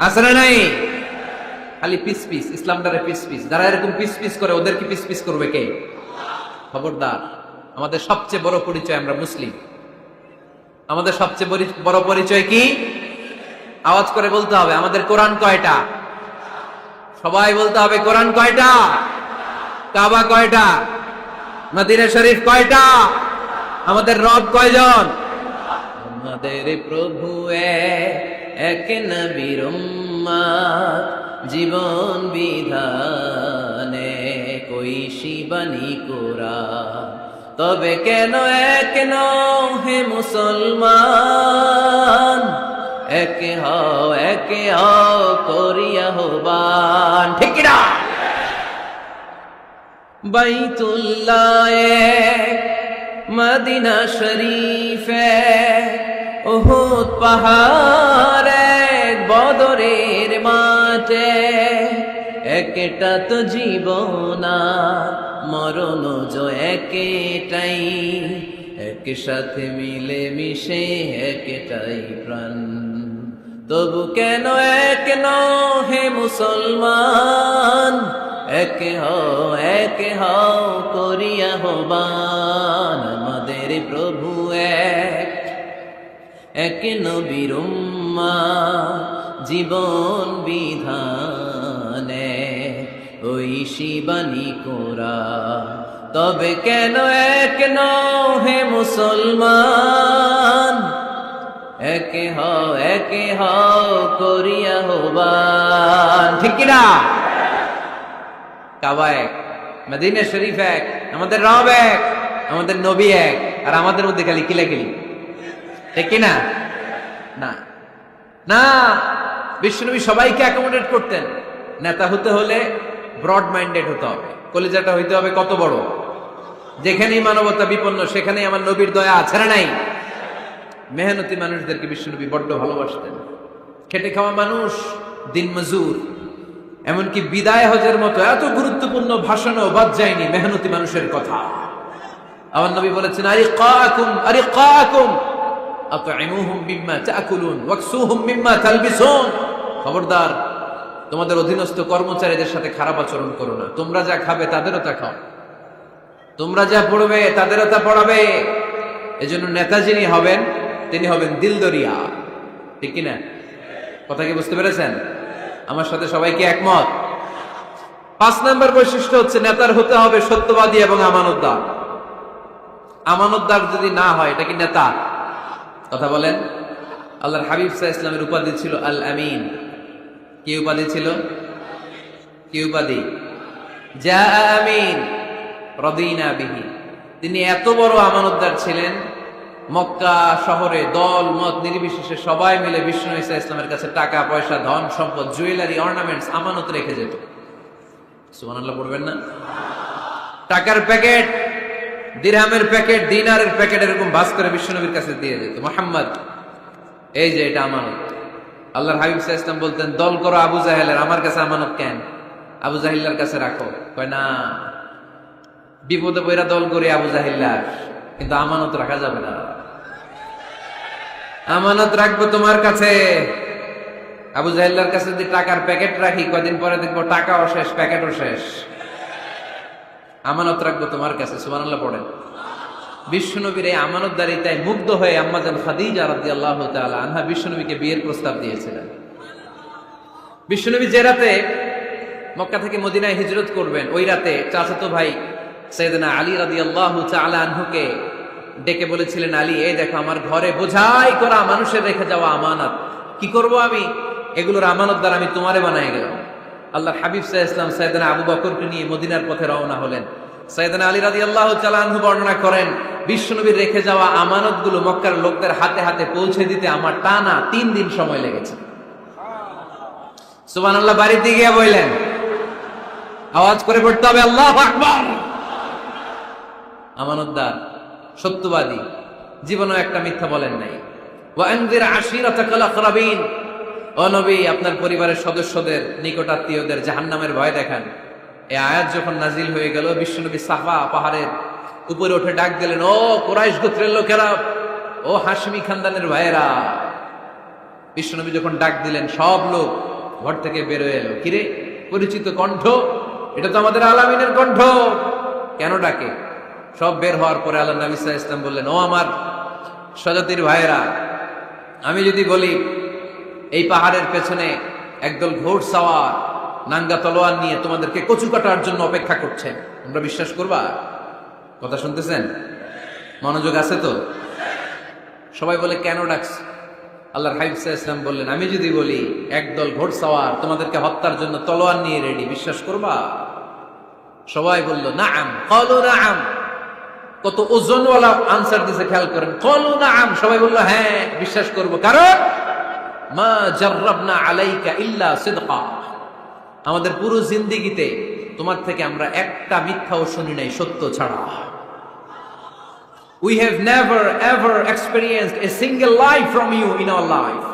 A: আছে না নাই? খালি পিস পিস, ইসলামটারে পিস পিস। যারা এরকম পিস পিস করে ওদেরকে পিস পিস করবে কে? খবরদার। আমাদের সবচেয়ে বড় পরিচয় আমরা মুসলিম। আমাদের সবচেয়ে বড় পরিচয় কি? আওয়াজ করে বলতে হবে, আমাদের কোরআন কয়টা? সবাই বলতে হবে কোরআন কয়টা? কাবা কয়টা? মদিনা শরীফ কয়টা? আমাদের রব কয়জন? আমাদের প্রভু এক নবীর উম্মত, জীবন বিধানে কইসি বাণী কোরআন। তবে কেন এক নও হে মুসলমান, একে হও করিয়া হবান। ঠিক না? বাইতুল্লাহ এক, মদিনা শরীফ এক, উহুদ পাহাড় এক, বদরের মাঠে একটা তো জীবন মরণ যে একটাই, একসাথে মিলে মিশে একটাই প্রাণ। তবু কেন এক নও হে মুসলমান, একে হও করিয়া হবান। আমাদের প্রভু এক নবীর উম্মত, জীবন বিধানে ওই শিবানী কোরআন। তবে কেন এক নও হে মুসলমান, একে হও করিয়া হবান। ঠিক কিনা? কাবা এক, মদিনা শরীফ এক, আমাদের রব এক, আমাদের নবী এক, আর আমাদের মধ্যে খালি কিলাকিলি। ঠিক কিনা? না না, বিশ্বনবী সবাইকে অ্যাকোমোডেট করতেন। নেতা হতে হলে ব্রড মাইন্ডেড হতে হবে, কলিজাটা হইতে হবে কত বড়। যেখানেই মানবতা বিপন্ন সেখানেই আমার নবীর দয়া আছে না নাই? মেহনতি মানুষদেরকে বিশ্বনবী বড্ড ভালোবাসতেন। খেটে খাওয়া মানুষ, দিন মজুর, এমনকি বিদায় হজের মতো এত গুরুত্বপূর্ণ ভাষণও বাদ যায়নি মেহনতি মানুষের কথা। আমার নবী বলেছেন, আরিকাকুম আতইমুহুম মিম্মা তাকুলুন ওয়াকসুহুম মিম্মা তালবিসুন। খবরদার, তোমাদের অধীনস্থ কর্মচারীদের সাথে খারাপ আচরণ করো না। তোমরা যা খাবে তাদেরও তা খাও, তোমরা যা পড়বে তাদেরও তা পড়াবে। এজন্য নেতা যিনি হবেন তিনি হবেন দিলদরিয়া। ঠিক কিনা? কথা কি বুঝতে পেরেছেন? আমার সাথে সবাই কি একমত? 5 নম্বর বৈশিষ্ট্য হচ্ছে নেতার হতে হবে সত্যবাদী এবং আমানতদার। আমানতদার যদি না হয় এটা কি নেতা? কথা বলেন। আল্লাহর হাবিব সাল্লাল্লাহু আলাইহি ওয়াসাল্লামের উপাধি ছিল আল আমিন। কি উপাধি ছিল? কি উপাধি? জা আমিন রাদিনা বিহি। তিনি এত বড় আমানতদার ছিলেন, মক্কা শহরে দল মত নির্বিশেষে সবাই মিলে বিষ্ণু ঈসা ইসলামের কাছে টাকা পয়সা ধন সম্পদ জুয়েলারি অর্নামেন্টস আমানত রেখে যেত। সুবহানাল্লাহ পড়বেন না? টাকার প্যাকেট, দিরহামের প্যাকেট, দিনারের প্যাকেট এরকম ভাঁজ করে বিশ্বনবীর কাছে দিয়ে যেত। মুহাম্মদ, এই যে এটা আমানত। আল্লাহর হাবিব সাল্লাল্লাহু আলাইহি ওয়াসাল্লাম বলতেন, দল করো আবু জাহেলের, আমার কাছে আমানত কেন? আবু জাহিল্লার কাছে রাখো। কয় না, বিপদে পড়া দল করে আবু জাহিল্লার, কিন্তু আমানত রাখা যাবে না। আমানত রাখবো তোমার কাছে। আবু জাহিল্লার কাছে যদি টাকার প্যাকেট রাখি, কয়দিন পরে দেখবো টাকাও শেষ, প্যাকেটও শেষ। আমানত রাখবো তোমার কাছে। সুবহানাল্লাহ পড়েন। বিশ্বনবীর এই আমানতদারিতায় মুগ্ধ হয়ে আম্মা জান খাদিজা রাদিয়াল্লাহু তাআলা আনহা বিশ্বনবীকে বিয়ের প্রস্তাব দিয়েছিলেন। বিশ্বনবী যে রাতে মক্কা থেকে মদিনায় হিজরত করবেন, ওই রাতে চাচাতো ভাই সাইয়েদনা আলী রাদিয়াল্লাহু তাআলা আনহুকে ডেকে বলেছিলেন, আলী, এই দেখো আমার ঘরে বোঝাই করা মানুষের রেখে যাওয়া আমানত, কি করব আমি? এগুলোর আমানত দ্বারা আমি তোমারে বানায় গেলাম। আল্লাহর হাবিব সাল্লাল্লাহু আলাইহি ওয়াসাল্লাম সাইয়েদনা আবু বকরকে নিয়ে মদিনার পথে রওনা হলেন। সাইয়েদনা আলী রাদিয়াল্লাহু তাআলা আনহু বর্ণনা করেন, বিশ্বনবীর রেখে যাওয়া আমানতগুলো মক্কার লোকদের হাতে হাতে পৌঁছে দিতে আমার টানা 3 দিন সময় লেগেছে। সুবহানাল্লাহ। বাড়িতে গিয়ে বললেন, আওয়াজ করে পড়তে হবে আল্লাহু আকবার। আমানতদার, সত্যবাদী, জীবনে একটা মিথ্যা বলেন নাই। ওয়া আনজির আশিরাতাকাল আকরাবিন, ও নবী, আপনার পরিবারের সদস্যদের, নিকটাত্মীয়দের জাহান্নামের ভয় দেখান। এই আয়াত যখন নাজিল হয়ে গেল, বিশ্বনবী সাফা পাহাড়ের উপরে উঠে ডাক দিলেন, ও কুরাইশ গোত্রের লোকেরা, ও হাশমি খানদানের ভাইয়েরা। বিশ্বনবী যখন ডাক দিলেন, সব লোক ঘর থেকে বের হয়ে এলো। কিরে, পরিচিত কণ্ঠ, এটা তো আমাদের আলামিনের কণ্ঠ, কেন ডাকে? সব বের হওয়ার পরে আল্লাহ নবী সাল্লাল্লাহু আলাইহি ওয়াসাল্লাম বললেন, ও আমার স্বজাতির ভাইয়েরা, আমি যদি বলি এই পাহাড়ের পেছনে একদল ঘোড়সাওয়ার নাঙ্গা তলোয়ার নিয়ে তোমাদেরকে কচু কাটার জন্য অপেক্ষা করছে, তোমরা বিশ্বাস করবা? কথা শুনতেছেন? মনোযোগ আছে তো? সবাই বলে, কেন ডাকছ? আল্লাহর হাবিব সাল্লাল্লাহু আলাইহি ওয়াসাল্লাম বললেন, আমি যদি বলি একদল ঘোড়সাওয়ার তোমাদেরকে হত্যার জন্য তলোয়ার নিয়ে রেডি, বিশ্বাস করবা? সবাই বলল, নাআম। ক্বালু নাআম। কত ওজনওয়ালা আনসার দিছে, খেয়াল করেন। ক্বালু নাআম, সবাই বলল, হ্যাঁ বিশ্বাস করব। কারণ মা জাররাবনা আলাইকা ইল্লা সিদকা, আমাদের পুরো জিন্দেগিতে তোমার থেকে আমরা একটা মিথ্যাও শুনি নাই, সত্য ছাড়া। We have never ever experienced a single lie from you in our life.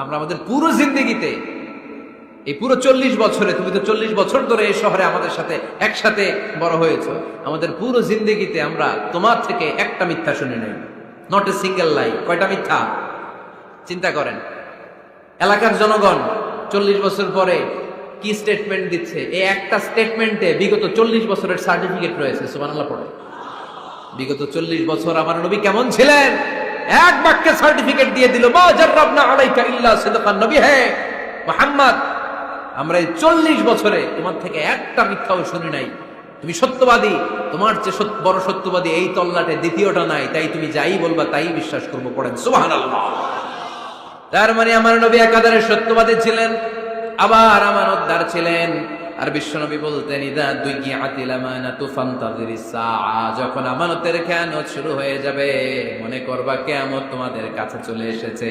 A: আমরা আমাদের পুরো জিন্দেগিতে, এই পুরো 40 বছরে, তুমি তো 40 বছর ধরে এই শহরে আমাদের সাথে একসাথে বড় হয়েছো, আমাদের পুরো জিন্দেগিতে আমরা তোমার থেকে একটা মিথ্যা শুনি নাই। নট এ সিঙ্গেল লাই। কয়টা মিথ্যা? চিন্তা করেন। এলাকার জনগণ 40 বছর পরে কি স্টেটমেন্ট দিচ্ছে? এই একটা স্টেটমেন্টে বিগত 40 বছরের সার্টিফিকেট রয়েছে। সুবহানাল্লাহ পড়ে। বিগত 40 বছর আমার নবী কেমন ছিলেন, এক বাক্যে সার্টিফিকেট দিয়ে দিল, মা জাররাবনা আলাইকা ইল্লা সিদকান। নবী হে মুহাম্মদ, আমরা এই 40 বছরে তোমার থেকে একটা মিথ্যাও শুনি নাই, তুমি সত্যবাদী, তোমার চেয়ে বড় সত্যবাদী এই তল্লাটে দ্বিতীয়টা নাই, তাই তুমি যাই বলবা তাই বিশ্বাস করবো। পড়েন সুবহানাল্লাহ। তার মানে আমার নবী একাধারে সত্যবাদী ছিলেন, আবার আমানতদার ছিলেন। আর বিশ্বনবী বলতেন, ইদা দুইয়াতিল আমানাতু ফান্তাযিরিস সাআ, যখন আমানতের খেয়ানত শুরু হয়ে যাবে, মনে করবা কিয়ামত তোমাদের কাছে চলে এসেছে।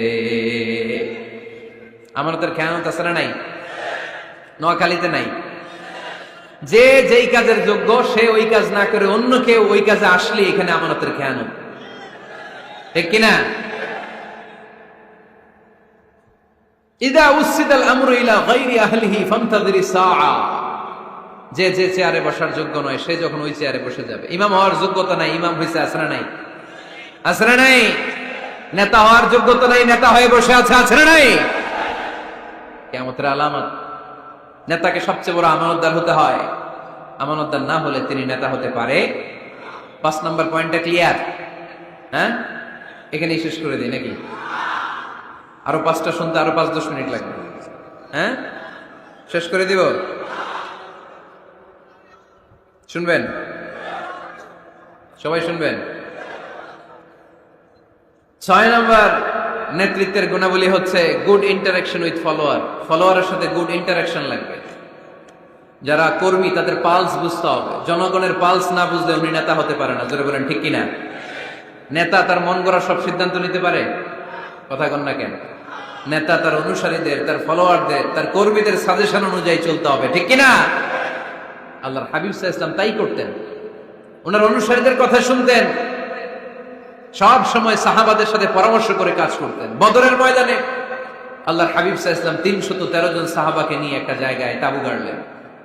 A: আমানতের খেয়ানত আছে না নাই? নোয়াখালীতে নাই? যে যেই কাজের যোগ্য সে ওই কাজ না করে অন্য কেউ ওই কাজে আসলে এখানে আমানতের খেয়ানত, ঠিক কিনা? ইদা উসিদাল আমরু ইলা গায়রি আহলিহি ফান্তাযিরিস সাআ, যে যে চেয়ারে বসার যোগ্য নয় সে যখন ওই চেয়ারে বসে যাবে। ইমাম হওয়ার যোগ্যতা নাই, ইমাম হইছে, আছে না নাই? আছে না নাই? নেতা হওয়ার যোগ্যতা নাই, নেতা হয়ে বসে আছে, আছে না নাই? কিয়ামতের আলামত। নেতাকে সবচেয়ে বড় আমানতদার হতে হয়, আমানতদার না হলে তিনি নেতা হতে পারে। 5 নম্বর পয়েন্টটা ক্লিয়ার? হ্যাঁ, এখানেই শেষ করে দিই নাকি? আরো 5টা শুনতে আরো 5-10 মিনিট লাগবে। হ্যাঁ, শেষ করে দিব? শুনবেন? সবাই শুনবেন? 6 নম্বর নেতৃত্বের গুণাবলী হচ্ছে গুড ইন্টারাকশন উইথ ফলোয়ার। ফলোয়ারের সাথে গুড ইন্টারাকশন লাগবে। যারা কর্মী তাদের পালস বুঝতে হবে। জনগণের পালস না বুঝলে উনি নেতা হতে পারে না। জোরে বলেন ঠিক কিনা? নেতা তার মন গড়া সব সিদ্ধান্ত নিতে পারে? কথা কন না কেন? নেতা তার অনুসারীদের, তার ফলোয়ারদের, তার কর্মীদের সাজেশন অনুযায়ী চলতে হবে, ঠিক কিনা? আল্লাহর হাবিব সাল্লাল্লাহু আলাইহি ওয়াসাল্লাম তাই করতেন। ওনার অনুসারীদের কথা শুনতেন, সব সময় সাহাবাদের সাথে পরামর্শ করে কাজ করতেন। বদরের ময়দানে আল্লাহর হাবিব সাল্লাল্লাহু আলাইহি ওয়াসাল্লাম 313 জন সাহাবাকে নিয়ে একটা জায়গায় তাঁবু গাড়লেন,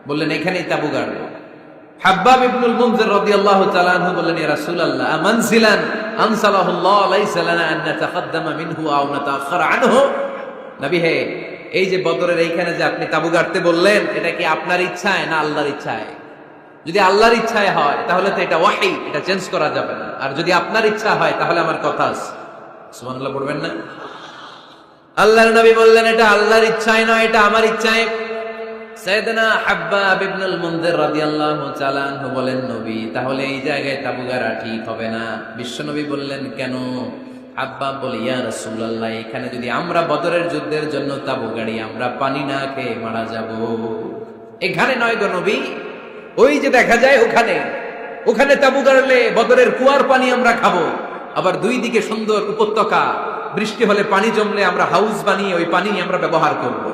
A: বললেন এখানেই তাঁবু গাড়ব। হাব্বাব ইবনুল মুনজির রাদিয়াল্লাহু তাআলা আনহু বললেন, ইয়া রাসূলুল্লাহ, আমানজিলান আনসালাহুল্লাহ লাইসা লানা আন নাতাকাদ্দামা মিনহু আও নাতাআখারা আনহু। নবী হে, এই যে বদরের এইখানে যে আপনি তাঁবু গাড়তে বললেন, এটা কি আপনার ইচ্ছায় না আল্লাহর ইচ্ছায়? যদি আল্লাহর ইচ্ছায় হয় তাহলে তো এটা ওয়াহী, এটা চেঞ্জ করা যাবে না। আর যদি আপনার ইচ্ছা হয় তাহলে আমার কথা আছে। সুবহানাল্লাহ পড়বেন না? আল্লাহর নবী বললেন, এটা আল্লাহর ইচ্ছায় নয়, এটা আমার ইচ্ছায়। সাইয়েদনা হাব্বাব ইবনুল মুনজির রাদিয়াল্লাহু তাআলা আনহু বলেন, নবী তাহলে এই জায়গায় তাঁবু গাড়া ঠিক হবে না। বিশ্বনবী বললেন, কেন? হাব্বাব বলে, ইয়া রাসূলুল্লাহ, এখানে যদি আমরা বদরের যুদ্ধের জন্য তাঁবু গাড়ি, আমরা পানি না খেয়ে মারা যাব। এখানে নয় গো নবী, ওই যে দেখা যায় ওখানে তাঁবু গাড়লে বদরের কুয়ার পানি আমরা খাবো। আবার দুই দিকে সুন্দর উপত্যকা, বৃষ্টি হলে পানি জমলে আমরা হাউস বানিয়ে ওই পানি আমরা ব্যবহার করব।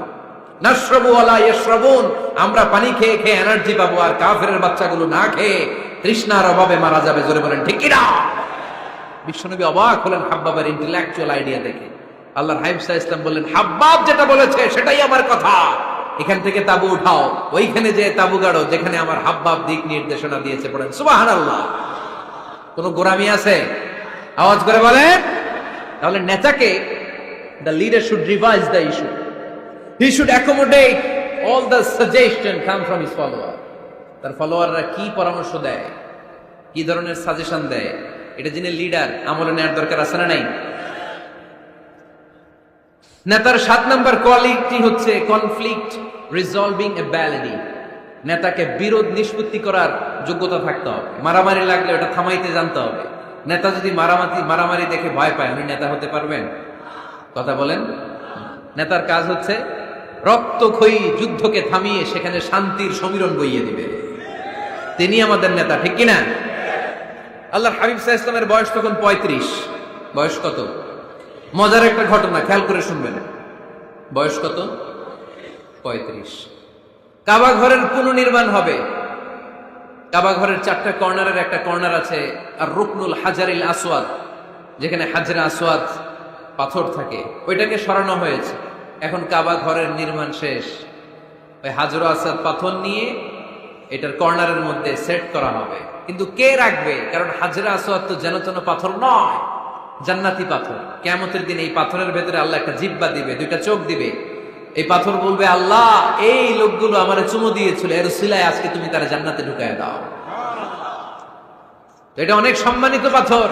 A: নাশরাবু ওয়ালা ইয়াশরাবুন, আমরা পানি খেয়ে খেয়ে এনার্জি পাবো, আর কাফেরের বাচ্চাগুলো না খেয়ে তৃষ্ণার অভাবে মারা যাবে। জোরে বলেন ঠিক কি না? বিশ্বনবী অবাক হলেন হাব্বাবের ইন্টেলেকচুয়াল আইডিয়া দেখে। আল্লাহর হাবিব সাল্লাল্লাহু আলাইহি ওয়াসাল্লাম বললেন, হাব্বাব যেটা বলেছে সেটাই আমার কথা, এখান থেকে তাঁবু উঠাও, ওইখানে যে তাঁবু গাড়ো যেখানে আমার হাব্বাব দিক নির্দেশনা দিয়েছে। পড়েন সুবহানাল্লাহ। কোন গোরামি আছে? আওয়াজ করে বলেন। তাহলে নেতাকে, the leader should revise the issue. He should accommodate all the suggestion come from his follower. তার ফলোয়াররা কি পরামর্শ দেয়, কি ধরনের সাজেশন দেয়, এটা যিনি লিডার আমলে নেওয়ার দরকার আছে না নাই? নেতার 7 নম্বর কোয়ালিটি হচ্ছে কনফ্লিক্ট রিজলভিং এবিলিটি। নেতাকে বিরোধ নিষ্পত্তি করার যোগ্যতা থাকতে হবে। মারামারি লাগলে ওটা থামাইতে জানতে হবে। নেতা যদি মারামারি দেখে ভয় পায়, উনি নেতা হতে পারবেন? কথা বলেন। নেতার কাজ হচ্ছে রক্তক্ষয়ী যুদ্ধকে থামিয়ে সেখানে শান্তির সমীরণ বইয়ে দিবে। তিনি আমাদের নেতা, ঠিক কিনা? আল্লাহর হাবিব সাল্লাল্লাহু আলাইহি ওয়াসাল্লামের বয়স তখন 35। বয়স কত? মজার একটা ঘটনা, খেয়াল করে শুনবেন। বয়স কত? 35। কাবা ঘরের পুনর্নির্মাণ হবে। কাবা ঘরের 4টা কর্নারের একটা কর্নার আছে আর রুকনুল হাজারিল আসওয়াদ, যেখানে হাজরে আসওয়াদ পাথর থাকে, ওইটাকে সরানো হয়েছে। এখন কাবা ঘরের নির্মাণ শেষ, ওই হাজর আসওয়াদ পাথর নিয়ে এটার কর্নারের মধ্যে সেট করা হবে। কিন্তু কে রাখবে? কারণ হাজরে আসওয়াদ তো যেন তেন পাথর নয়, জান্নাতি পাথর। কিয়ামতের দিন এই পাথরের ভেতরে আল্লাহ একটা জিহ্বা দিবে, 2টা চোখ দিবে। এই পাথর বলবে, আল্লাহ এই লোকগুলো আমারে চুমু দিয়েছিল, এর উসিলায় আজকে তুমি তারা জান্নাতে ঢুকায় দাও। তো এটা অনেক সম্মানিত পাথর,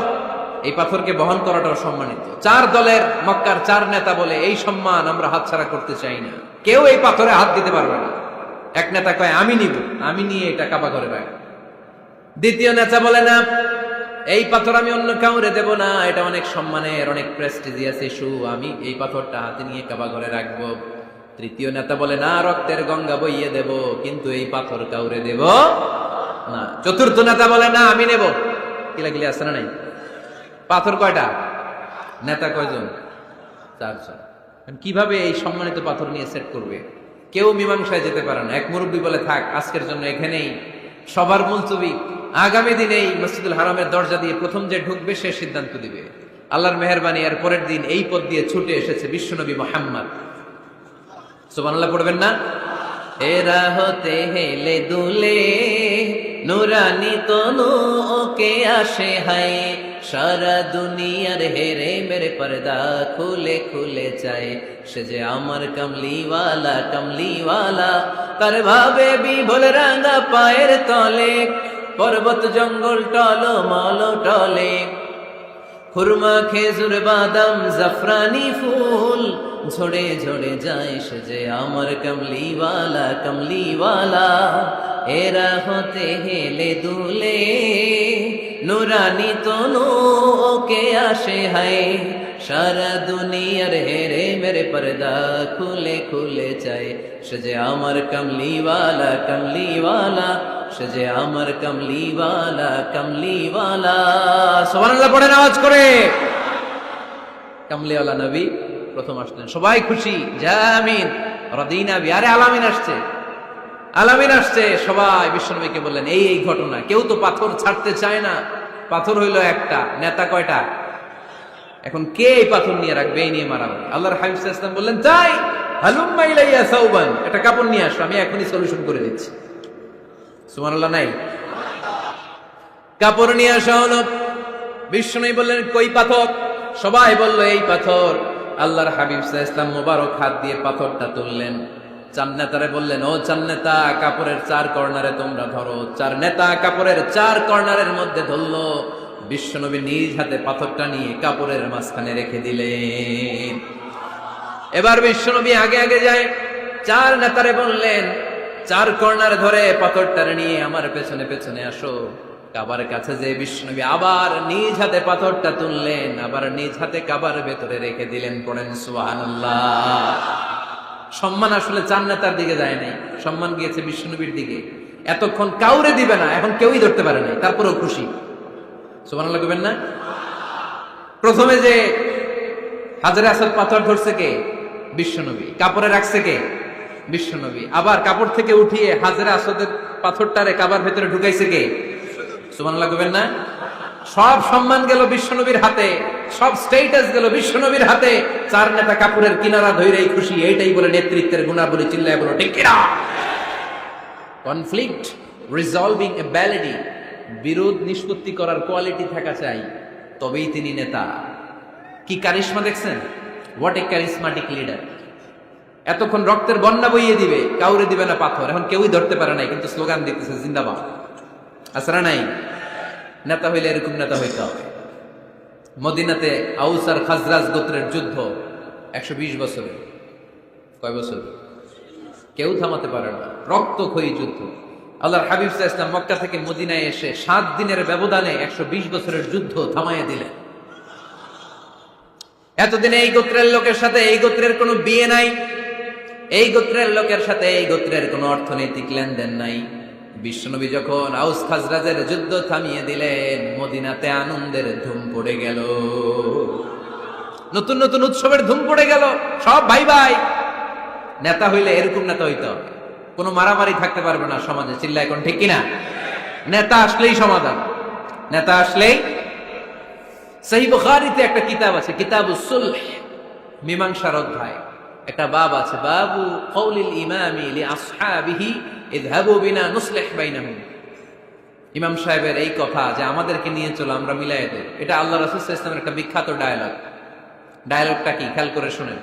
A: এই পাথরকে বহন করাটাও সম্মানিত। 4 দলের মক্কার 4 নেতা বলে, এই সম্মান আমরা হাতছাড়া করতে চাই না, কেউ এই পাথরে হাত দিতে পারবে না। এক নেতা কয়, আমি নিব, আমি নিয়ে এটা কাবা ঘরে রাখবো। দ্বিতীয় নেতা বলে, না, এই পাথর আমি অন্য কাউরে দেব না, এটা অনেক সম্মানের, অনেক প্রেস্টিজিয়াস ইস্যু, আমি এই পাথরটা হাতে নিয়ে কাবা ঘরে রাখবো। তৃতীয় নেতা বলে, না, রক্তের গঙ্গা বইয়ে দেব, কিন্তু এই পাথর কাউরে দেব না। চতুর্থ নেতা বলে, না, আমি নেব। কিলাকিলি আছে না নাই? পাথর কয়টা? নেতা কয়জন? 4 জন। কিভাবে এই সম্মানিত পাথর নিয়ে সেট করবে? কেউ মীমাংসায় যেতে পারে না। এক মুরব্বী বলে, থাক, আজকের জন্য এখানেই সবার মুলতবি, আগামী দিনে এই মসজিদুল হারামের দরজা দিয়ে প্রথম যে ঢুকবে সে সিদ্ধান্ত দিবে। আল্লাহর মেহেরবানি, এর পরের দিন এই পথ দিয়ে ছুটে এসেছে বিশ্বনবী মুহাম্মদ। সুবহানাল্লাহ পড়বেন না? এরা হতে হেলে দুলে নুরানি তনু ওকে আসে হায়, সারা দুনিয়ার হেরে মেরে পর্দা খুলে খুলে চায়, সে যে আমার কামলিওয়ালা কামলিওয়ালা, তার ভাবে বিভোল রাঙা পায়ের তলে, পর্বত জঙ্গল টল মল টলে, খুরমা খেজুর বাদাম জাফরানি ফুল ঝরে ঝরে যায়, সে যে আমার কামলিওয়ালা কামলিওয়ালা। এরা হতে হেলে দুলে নুরানি তনু ওকে আসে হায়, সারা দুনিয়ার হেরে মেরে পর্দা খুলে খুলে চায়, সে যে আমার কমলিওয়ালা কমলিওয়ালা, সে যে আমার কমলিওয়ালা কমলিওয়ালা। সুবহানাল্লাহ পড়েন আওয়াজ করে। কমলিওয়ালা নবী প্রথম আসলেন, সবাই খুশি, জামিন রাদিনা বি। আরে আলামিন আসছে, আলামিন আসছে। সবাই বিশ্বনবীকে বললেন এই এই ঘটনা। কেউ তো পাথর ছাড়তে চায় না। পাথর হইল একটা, নেতা কয়টা? এখন কে এই পাথর নিয়ে রাখবে? এই নিয়ে মারামারি। আল্লাহর হাবিব সাল্লাল্লাহু আলাইহি ওয়াসাল্লাম বললেন তাই হালুম্মা ইলাইয়া সাউবান, একটা কাপড় নিয়ে আসো, আমি এখনই সলিউশন করে দিচ্ছি। সুবহানাল্লাহ নাই? কাপড় নিয়ে আসা হলো। বিশ্বনবী বললেন কই পাথর? সবাই বলল এই পাথর। আল্লাহর হাবিব সাল্লাল্লাহু আলাইহি ওয়াসাল্লাম মোবারক হাত দিয়ে পাথরটা তুললেন। চার নেতারে বললেন ও চার নেতা, কাপড়ের চার কর্নারে তোমরা ধরো। চার নেতা কাপড়ের চার কর্নারের মধ্যে ধরলো। বিশ্বনবী নিজ হাতে পাথরটা নিয়ে কাপড়ের মাঝখানে রেখে দিলেন। এবার বিশ্বনবী আগে আগে যায়, চার নেতারে বললেন চার কর্নার ধরে পাথরটা নিয়ে আমার পেছনে পেছনে আসো। কাবার কাছে যে বিশ্বনবী আবার নিজ হাতে পাথরটা তুললেন, আবার নিজ হাতে কাবার ভেতরে রেখে দিলেন। পড়েন সুবহানাল্লাহ। সম্মান আসলে চার নেতার দিকে যায় নাই, সম্মান গিয়েছে বিশ্বনবীর দিকে। এতক্ষণ কাউরে দিবে না, এখন কেউই ধরতে পারে নাই, তারপরেও খুশি। সুবহানাল্লাহ কইবেন না? প্রথমে যে হাজরে আসওয়াদ পাথর ধরছে কে? বিশ্বনবী। কাপড়ে রাখছে কে? বিশ্বনবী। আবার কাপড় থেকে উঠিয়ে হাজরে আসওয়াদের পাথরটারে কাবার ভেতরে ঢুকাইছে কে? সুবহানাল্লাহ কইবেন না? সব সম্মান গেল বিশ্বনবীর হাতে, সব স্টেটাস গেল বিশ্বনবীর হাতে। চার নেতা কাপড়ের কিনারা ধইরেই খুশি। এইটাই বলে নেতৃত্বের গুণাবলী। চিল্লায় বলো ঠিক কিনা? কনফ্লিক্ট রিজলভিং এবিলিটি, বিরোধ নিষ্পত্তি করার কোয়ালিটি থাকা চাই, তবেই তিনি নেতা। কি কারিশমা দেখছেন? What a charismatic leader. এতক্ষণ রক্তের বন্যা বইয়ে দিবে, কাউরে দিবে না পাথর। এখন কেউই ধরতে পারে নাই, কিন্তু স্লোগান দিতেছে জিন্দাবাদ। আসরা নাই? নেতা হইলে এরকম নেতা হইতে হবে। মদিনাতে আউস আর খাজরাজ গোত্রের যুদ্ধ 120 বছরের। কয় বছর? কেউ থামাতে পারে না, রক্তক্ষয়ী যুদ্ধ। আল্লাহর হাবিব সাল্লাল্লাহু আলাইহি ওয়াসাল্লাম মক্কা থেকে মদিনায় এসে 7 দিনের ব্যবধানে 120 বছরের যুদ্ধ থামাইয়া দিলেন। এতদিনে এই গোত্রের লোকের সাথে এই গোত্রের কোনো বিয়ে নাই, এই গোত্রের লোকের সাথে এই গোত্রের কোনো অর্থনৈতিক লেনদেন নাই। বিশ্বনবী যখন আউস খাজরাজের যুদ্ধ থামিয়ে দিলেন, মদিনাতে আনন্দের ধুম পড়ে গেল, নতুন নতুন উৎসবের ধুম পড়ে গেল। সব ভাই ভাই। নেতা হইলে এরকম নেতা হইতে হবে, কোনো মারামারি থাকতে পারবে না সমাজে। চিল্লা এখন ঠিক কিনা? নেতা আসলেই সমাধান, নেতা আসলেই। সহিহ বুখারীতে একটা কিতাব আছে, কিতাবুস সুলহ, মীমাংসার অধ্যায়। একটা বাব আছে, বাবু কওলিল ইমামি লি আসহাবিহি ইযহাবু বিনা নুসলিহ বাইনাহুম। ইমাম সাহেবের এই কথা যে আমাদেরকে নিয়ে চলো, আমরা মিলাই দেব। এটা আল্লাহ রাসূল সাল্লাল্লাহু আলাইহি ওয়াসাল্লামের একটা বিখ্যাত ডায়ালগ। ডায়ালগটা কি খেয়াল করে শুনেন।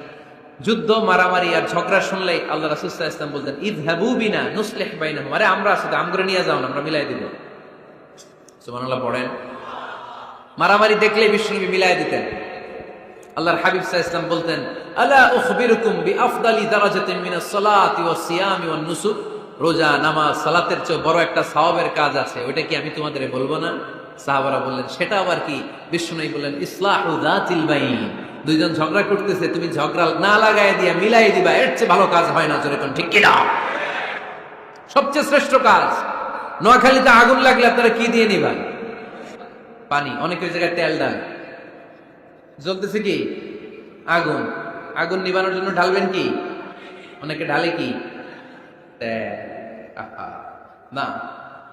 A: যুদ্ধ মারামারি আর ঝগড়া শুনলেই আল্লাহ রাসূল সাল্লাল্লাহু আলাইহি ওয়াসাল্লাম বলতেন ইযহাবু বিনা নুসলিহ বাইনাহুম। আরে আমরা আছি তো, আমগরে নিয়ে যাও না, আমরা মিলাই দিব। সুবহানাল্লাহ পড়েন। মারামারি দেখলেই বিশ্বনবী মিলাই দিতেন। আল্লাহর হাবিব সাল্লাল্লাহু আলাইহি ওয়াসাল্লাম বলতেন আলা উখবিরুকুম বিআফদালি দারাজাতিন মিনাস সালাতি ওয়াস সিয়ামি ওয়ান নুসুক। রোজা, নামাজ, সালাতের চেয়ে বড় একটা সওয়াবের কাজ আছে, ওইটা কি আমি তোমাদের বলবো না? সাহাবারা বললেন সেটা আবার কি? বিশ্বনবী বললেন ইসলাহু যাতিল বাইন। দুইজন ঝগড়া করতেছে, তুমি ঝগড়া না লাগায় দিয়া মিলাই দিবা, এর চেয়ে ভালো কাজ হয় না। যেরকম ঠিক কিনা? সবচেয়ে শ্রেষ্ঠ কাজ। নোয়াখালীতে আগুন লাগলে আপনারা কি দিয়ে নিবেন? পানি। অনেক ওই জায়গায় তেল ডাল। জ্বলতেছে কি? আগুন। আগুন নিবানোর জন্য ঢালবেন কি? অনেকে ঢালে কি? না,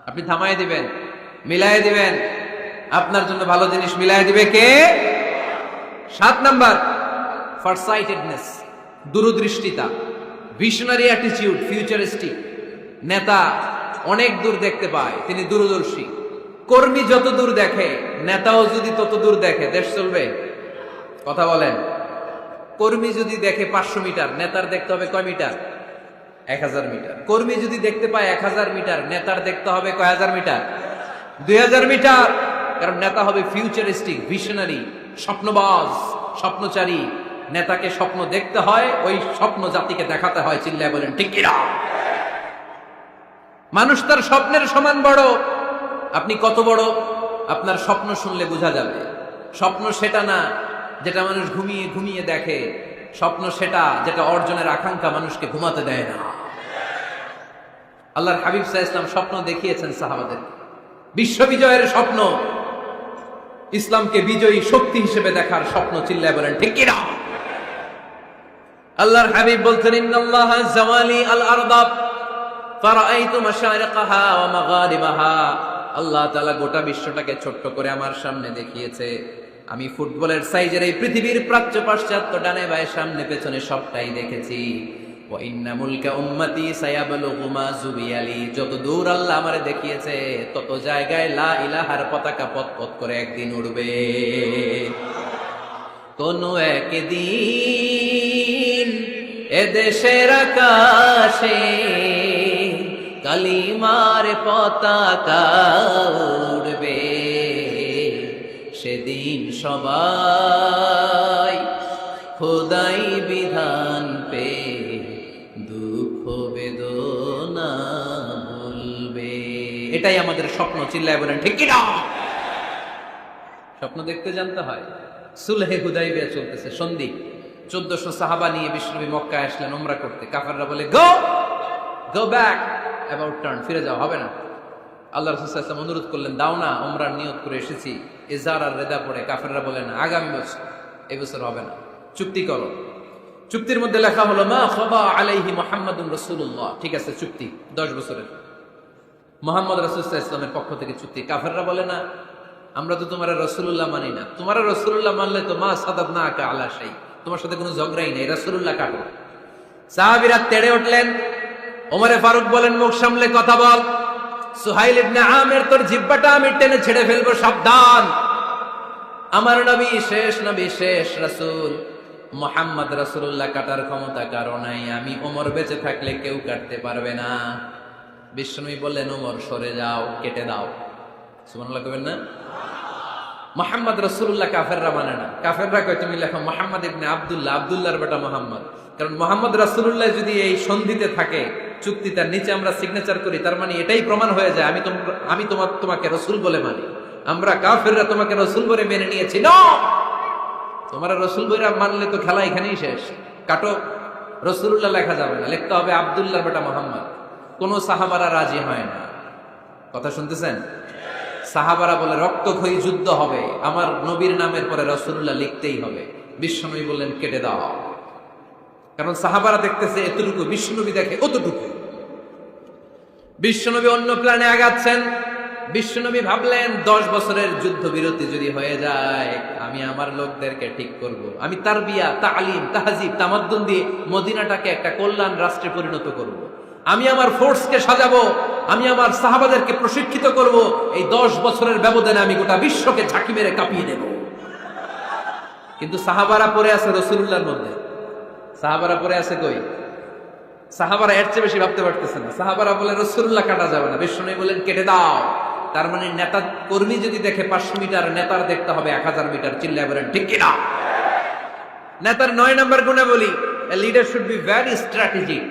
A: আপনি থামায় দিবেন, মিলাই দিবেন। আপনার জন্য ভালো জিনিস মিলাই দিবে কে? 7 নাম্বার, ফারসাইটেডনেস, দূরদৃষ্টিতা, ভিশনারি অ্যাটিটিউড, ফিউচারিস্টিক। নেতা অনেক দূর দেখতে পায়, তিনি দূরদর্শী। কর্মী যত দূর দেখে, নেতাও যদি তত দূর দেখে, দেশ চলবে? কথা বলেন। কর্মী যদি দেখে 500 মিটার, নেতার দেখতে হবে কয় মিটার? 1000 মিটার। কর্মী যদি দেখতে পায় 1000 মিটার, নেতার দেখতে হবে কয় হাজার মিটার? 2000 মিটার। কারণ নেতা হবে ফিউচারিস্টিক, ভিশনারি, স্বপ্নবাজ, স্বপ্নচারী। নেতাকে স্বপ্ন দেখতে হয়, ওই স্বপ্ন জাতিকে দেখাতে হয়। চিল্লায় বলেন ঠিক কিনা? মানুষ তার স্বপ্নের সমান বড়। আপনি কত বড় আপনার স্বপ্ন শুনলে বোঝা যাবে। স্বপ্ন সেটা না যেটা মানুষ ঘুমিয়ে ঘুমিয়ে দেখে, স্বপ্ন সেটা যেটা অর্জনের আকাঙ্ক্ষা মানুষকে ঘুমাতে দেয় না। আল্লাহর হাবিব সাল্লাল্লাহু আলাইহি ওয়াসাল্লাম স্বপ্ন দেখিয়েছেন সাহাবাদের, বিশ্ব বিজয়ের স্বপ্ন, ইসলামকে বিজয়ী শক্তি হিসেবে দেখার স্বপ্ন। চিল্লায় বলেন ঠিক কি না? আল্লাহর হাবিব বলতেন, ইন্নাল্লাহা জাওয়ালি আল আরদা ফারাআইতু মাশারিকাহা ওয়া মাগারিবাহা। আল্লাহ তাআলা গোটা বিশ্বটাকে ছোট্ট করে আমার সামনে দেখিয়েছে। আমি ফুটবলের সাইজের এই পৃথিবীর প্রাচ্য পাশ্চাত্য ডানে বায়ে সামনে পেছনে সবটাই দেখেছি। ওয়া ইন্না মুলকা উম্মতি সায়াবলুগু মা জুবিয়ালি। যত দূর আল্লাহ আমারে দেখিয়েছে তত জায়গায় লা ইলাহার পতাকা পতপত করে একদিন উড়বে। কোন একদিন এদেশের আকাশে কালিমার পতাকা উড়বে। সেদিন সবাই খোদাই বিধান পে দুঃখ বেদনা ভুলবে। এটাই আমাদের স্বপ্ন। চিল্লায় বলেন ঠিক কি না? স্বপ্ন দেখতে জানতে হয়। সুলহে হুদাইবিয়া চলতেছে, সন্ধি। 1400 সাহাবা নিয়ে বিশ্বনবী মক্কায় আসলেন উমরা করতে। কাফেররা বলে গো ব্যাক, অ্যাবাউট টার্ন, ফিরে যাও, হবে না। আল্লাহ রাসূল সাল্লাল্লাহু আলাইহি ওয়াসাল্লাম অনুরোধ করলেন, দাও না, উমরার নিয়ত করে এসেছি। ইজার আর রেদা পড়ে কাফেররা বলেন আগামী বছর, এই বছর হবে না, চুক্তি করো। চুক্তির মধ্যে লেখা হলো মা খাবা আলাইহি মুহাম্মাদুর রাসূলুল্লাহ। ঠিক আছে, চুক্তি 10 বছরের, মুহাম্মদ রাসূল সাল্লাল্লাহু আলাইহি ওয়াসাল্লামের পক্ষ থেকে চুক্তি। কাফেররা বলে না, আমরা তো তোমার রাসূলুল্লাহ মানি না। তোমার রাসূলুল্লাহ মানলে তো মা সাদাদনাকা আলা শাই, তোমার সাথে কোনো ঝগড়াই নেই, রাসূলুল্লাহ কাটো। সাহাবীরা তেড়ে উঠলেন। ওমরে ফারুক বলেন, মুখ সামলে কথা বল। সুহাইল ইবনে আমির, তোর জিহ্বাটা আমি টেনে ছেড়ে ফেলবো, সাবধান। আমার নবী শেষ নবী, শেষ রাসূল মুহাম্মদ রাসূলুল্লাহ কাটার ক্ষমতা কারো নাই। আমি ওমর বেঁচে থাকলে কেউ কাটতে পারবে না। বিশ্বনবী বললেন, ওমর সরে যাও, কেটে দাও। সুবহানাল্লাহ কইবেন না? মুহাম্মদ রাসূলুল্লাহ কাফেররা মানে না। কাফেররা কয় তুমি লেখো মুহাম্মদ ইবনে আব্দুল্লাহ, আব্দুল্লাহর বেটা মুহাম্মদ। কারণ মুহাম্মদ রাসূলুল্লাহ যদি এই সন্ধিতে থাকে, চুক্তি তার নিচে আমরা সিগনেচার করি, তার মানে এটাই প্রমাণ হয়ে যায় আমি তোমাকে রাসূল বলে মানি। আমরা কাফেররা তোমাকে রাসূল বলে মেনে নিয়েছি। না, তোমরা রাসূল বলে মানলে তো খেলা এখানেই শেষ। কাটো, রাসূলুল্লাহ লেখা যাবে না, লিখতে হবে আব্দুল্লাহর বেটা মুহাম্মদ। কোন সাহাবারা রাজি হয় না। কথা শুনতেছেন? সাহাবারা বলে রক্তক্ষয়ী যুদ্ধ হবে, আমার নবীর নামের পরে রাসূলুল্লাহ লিখতেই হবে। বিশ্বনবী বললেন কেটে দাও। কারণ সাহাবারা দেখতেছে এতটুকু, বিশ্বনবী দেখে অতটুকু। বিশ্বনবী অন্য প্ল্যানে আগাচ্ছেন। বিশ্বনবী ভাবলেন 10 বছরের যুদ্ধ বিরতি যদি হয়ে যায়, আমি আমার লোকদেরকে ঠিক করব। আমি তারবিয়া, তালিম, তাহজিব, তামাদ্দুন দিয়ে মদিনাটাকে একটা কল্যাণ রাষ্ট্রে পরিণত করব। আমি আমার ফোর্সকে সাজাবো, আমি আমার সাহাবাদেরকে প্রশিক্ষিত করব। এই 10 বছরের ব্যবধানে আমি গোটা বিশ্বকে ঝাঁকি মেরে কাঁপিয়ে দেব। কিন্তু সাহাবারা পড়ে আছে রাসূলুল্লাহর মধ্যে। সাহাবারা পড়ে আছে কই? সাহাবারা এর চেয়ে বেশি ভাবতে পারতেছে না। সাহাবারা বলে রাসূলুল্লাহ কাটা যাবে না। বিশ্বনবী বলেন কেটে দাও। তার মানে নেতা কর্মী যদি দেখে 500 মিটার, নেতার দেখতে হবে 1000 মিটার। চিল্লায় বলেন ঠিক কি না? নেতার 9 নম্বর গুণাবলী, a leader should be very strategic.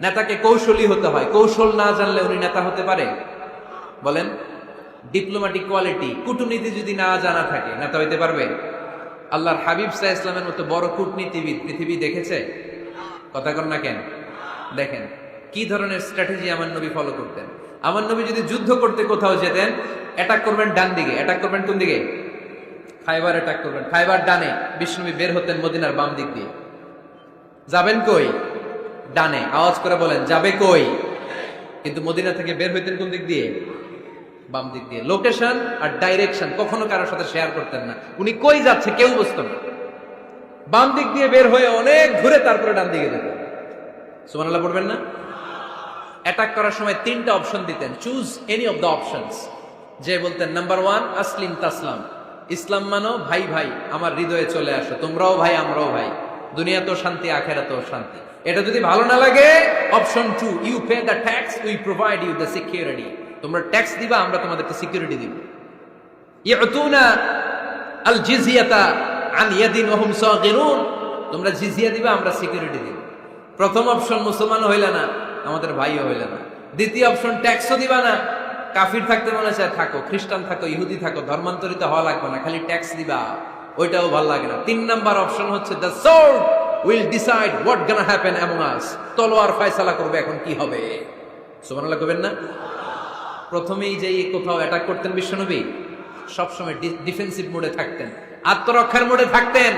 A: নেতাকে কৌশলী হতে হয়। কৌশল না জানলে উনি নেতা হতে পারে? বলেন, ডিপ্লোম্যাটিক কোয়ালিটি, কূটনীতি যদি না জানা থাকে নেতা হইতে পারবে? আল্লাহর হাবিব সাল্লাল্লাহু আলাইহি ওয়াসাল্লামের মতো বড় কূটনীতিবিদ পৃথিবী দেখেছে? কথা কর না কেন? দেখেন কি ধরনের স্ট্র্যাটেজি আমার নবী ফলো করতেন। আমার নবী যদি যুদ্ধ করতে কোথাও যেতেন, অ্যাটাক করবেন ডান দিকে। অ্যাটাক করবেন কোন দিকে? খায়বার অ্যাটাক করবেন, খায়বার ডানে। বিশ্বনবী বের হতেন মদিনার বাম দিক দিয়ে। যাবেন কই? ডানে। আওয়াজ করে বলেন, যাবে কই? কিন্তু মদিনা থেকে বের হইতেন কোন দিক দিয়ে? বাম দিক দিয়ে। লোকেশন আর ডাইরেকশন কখনো কারোর সাথে শেয়ার করতেন না। উনি কই যাচ্ছে কেউ বুঝতো না। বাম দিক দিয়ে বের হয়ে অনেক ঘুরে তারপরে ডান দিকে যেতেন। সুবহানাল্লাহ পড়বেন না? অ্যাটাক করার সময় 3টা অপশন দিতেন, choose any of the options. যে বলতেন নাম্বার 1 আসলিম তাসলাম, ইসলাম মানো, ভাই ভাই আমার হৃদয়ে চলে আসো, তোমরাও ভাই আমরাও ভাই, দুনিয়াতেও শান্তি আখিরাতেও শান্তি। এটা যদি ভালো না লাগে, option 2 you pay the tax, we provide you the security. তোমরা ট্যাক্স দিবা, আমরা তোমাদেরকে সিকিউরিটি দিব। ইয়াতুনা আল জিজিয়াতা আন ইয়াদিন ওয়া হুম সাগিরুন, তোমরা জিজিয়া দিবা, আমরা সিকিউরিটি দিব। প্রথম অপশন মুসলমান হইলা না, আমাদের ভাইও হইলা না। দ্বিতীয় অপশন ট্যাক্সও দিবা না, কাফির থাকতে মনে চায় থাকো, খ্রিস্টান থাকো, ইহুদি থাকো, ধর্মান্তরিত হওয়া লাগবে না, খালি ট্যাক্স দিবা। ওইটাও ভালো লাগে না। 3 নাম্বার অপশন হচ্ছে the sword will decide what gonna happen among আস, তলোয়ার ফয়সালা করবে এখন কি হবে। সুবহানাল্লাহ কইবেন না? প্রথমেই যে কোথাও অ্যাটাক করতেন বিশ্বনবী, সবসময় ডিফেন্সিভ মোডে থাকতেন, আত্মরক্ষার মোডে থাকতেন।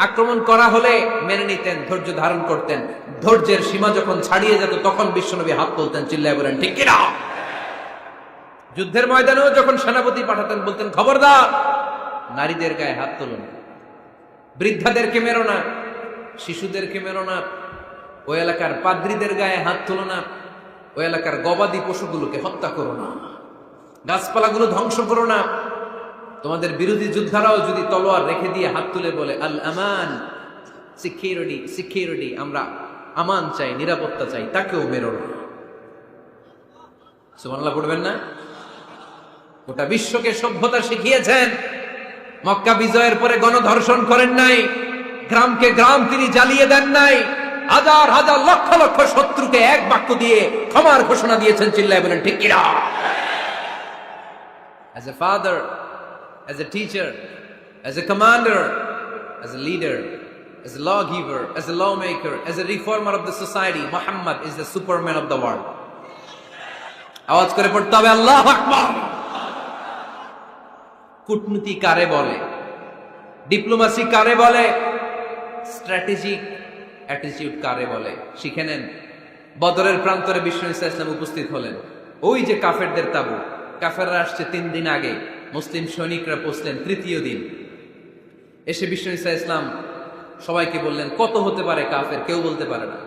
A: আক্রমণ করা হলে মেনে নিতেন, ধৈর্য ধারণ করতেন। ধৈর্যের সীমা যখন ছাড়িয়ে যেত তখন বিশ্বনবী হাত তুলতেন, চিল্লায় বলেন ঠিক কিনা। যুদ্ধের ময়দানেও যখন সেনাপতি পাঠাতেন বলতেন খবরদার নারীদের গায়ে হাত তুলুন, বৃদ্ধাদেরকে মেরো না, শিশুদেরকে মেরো না, ওই এলাকার পাদ্রীদের গায়ে হাত তুলো না, ওই এলাকার গবাদি পশুগুলোকে হত্যা করো না, গাছপালাগুলো ধ্বংস করো না। তোমাদের বিরোধী যোদ্ধারাও যদি তলোয়ার রেখে দিয়ে হাত তুলে বলে আল আমান, সিকিউরিটি সিকিউরিটি, আমরা আমান চাই, নিরাপত্তা চাই, তাকেও মেরো না। সুবহানাল্লাহ পড়বেন না? গোটা বিশ্বকে সভ্যতা শিখিয়েছেন। মক্কা বিজয়ের পরে গণধর্ষণ করেন নাই, গ্রামকে গ্রাম তিনি জ্বালিয়ে দেন নাই, হাজার হাজার লক্ষ লক্ষ শত্রুকে এক বাক্য দিয়ে ক্ষমার ঘোষণা দিয়েছেন, চিল্লায় বলেন ঠিক কিনা। As a father, as a teacher, as a commander, as a leader, as a lawgiver, as a lawmaker, as a reformer of the society, Muhammad is the superman of the world. আওয়াজ করে পড়তে হবে আল্লাহু আকবার। কূটনীতি কারে বলে, ডিপ্লোমাসি কারে বলে, স্ট্র্যাটেজিক অ্যাটিটিউড কারে বলে শিখে নেন। বদরের প্রান্তরে বিশ্ব ইসলাম উপস্থিত হলেন। ওই যে কাফেরদের তাবু, কাফেররা আসছে 3 দিন আগে, মুসলিম সৈনিকরা পৌঁছলেন 3য় দিন। এসে বিশ্ব ইসলাম সবাইকে বললেন কত হতে পারে কাফের, কেউ বলতে পারে না।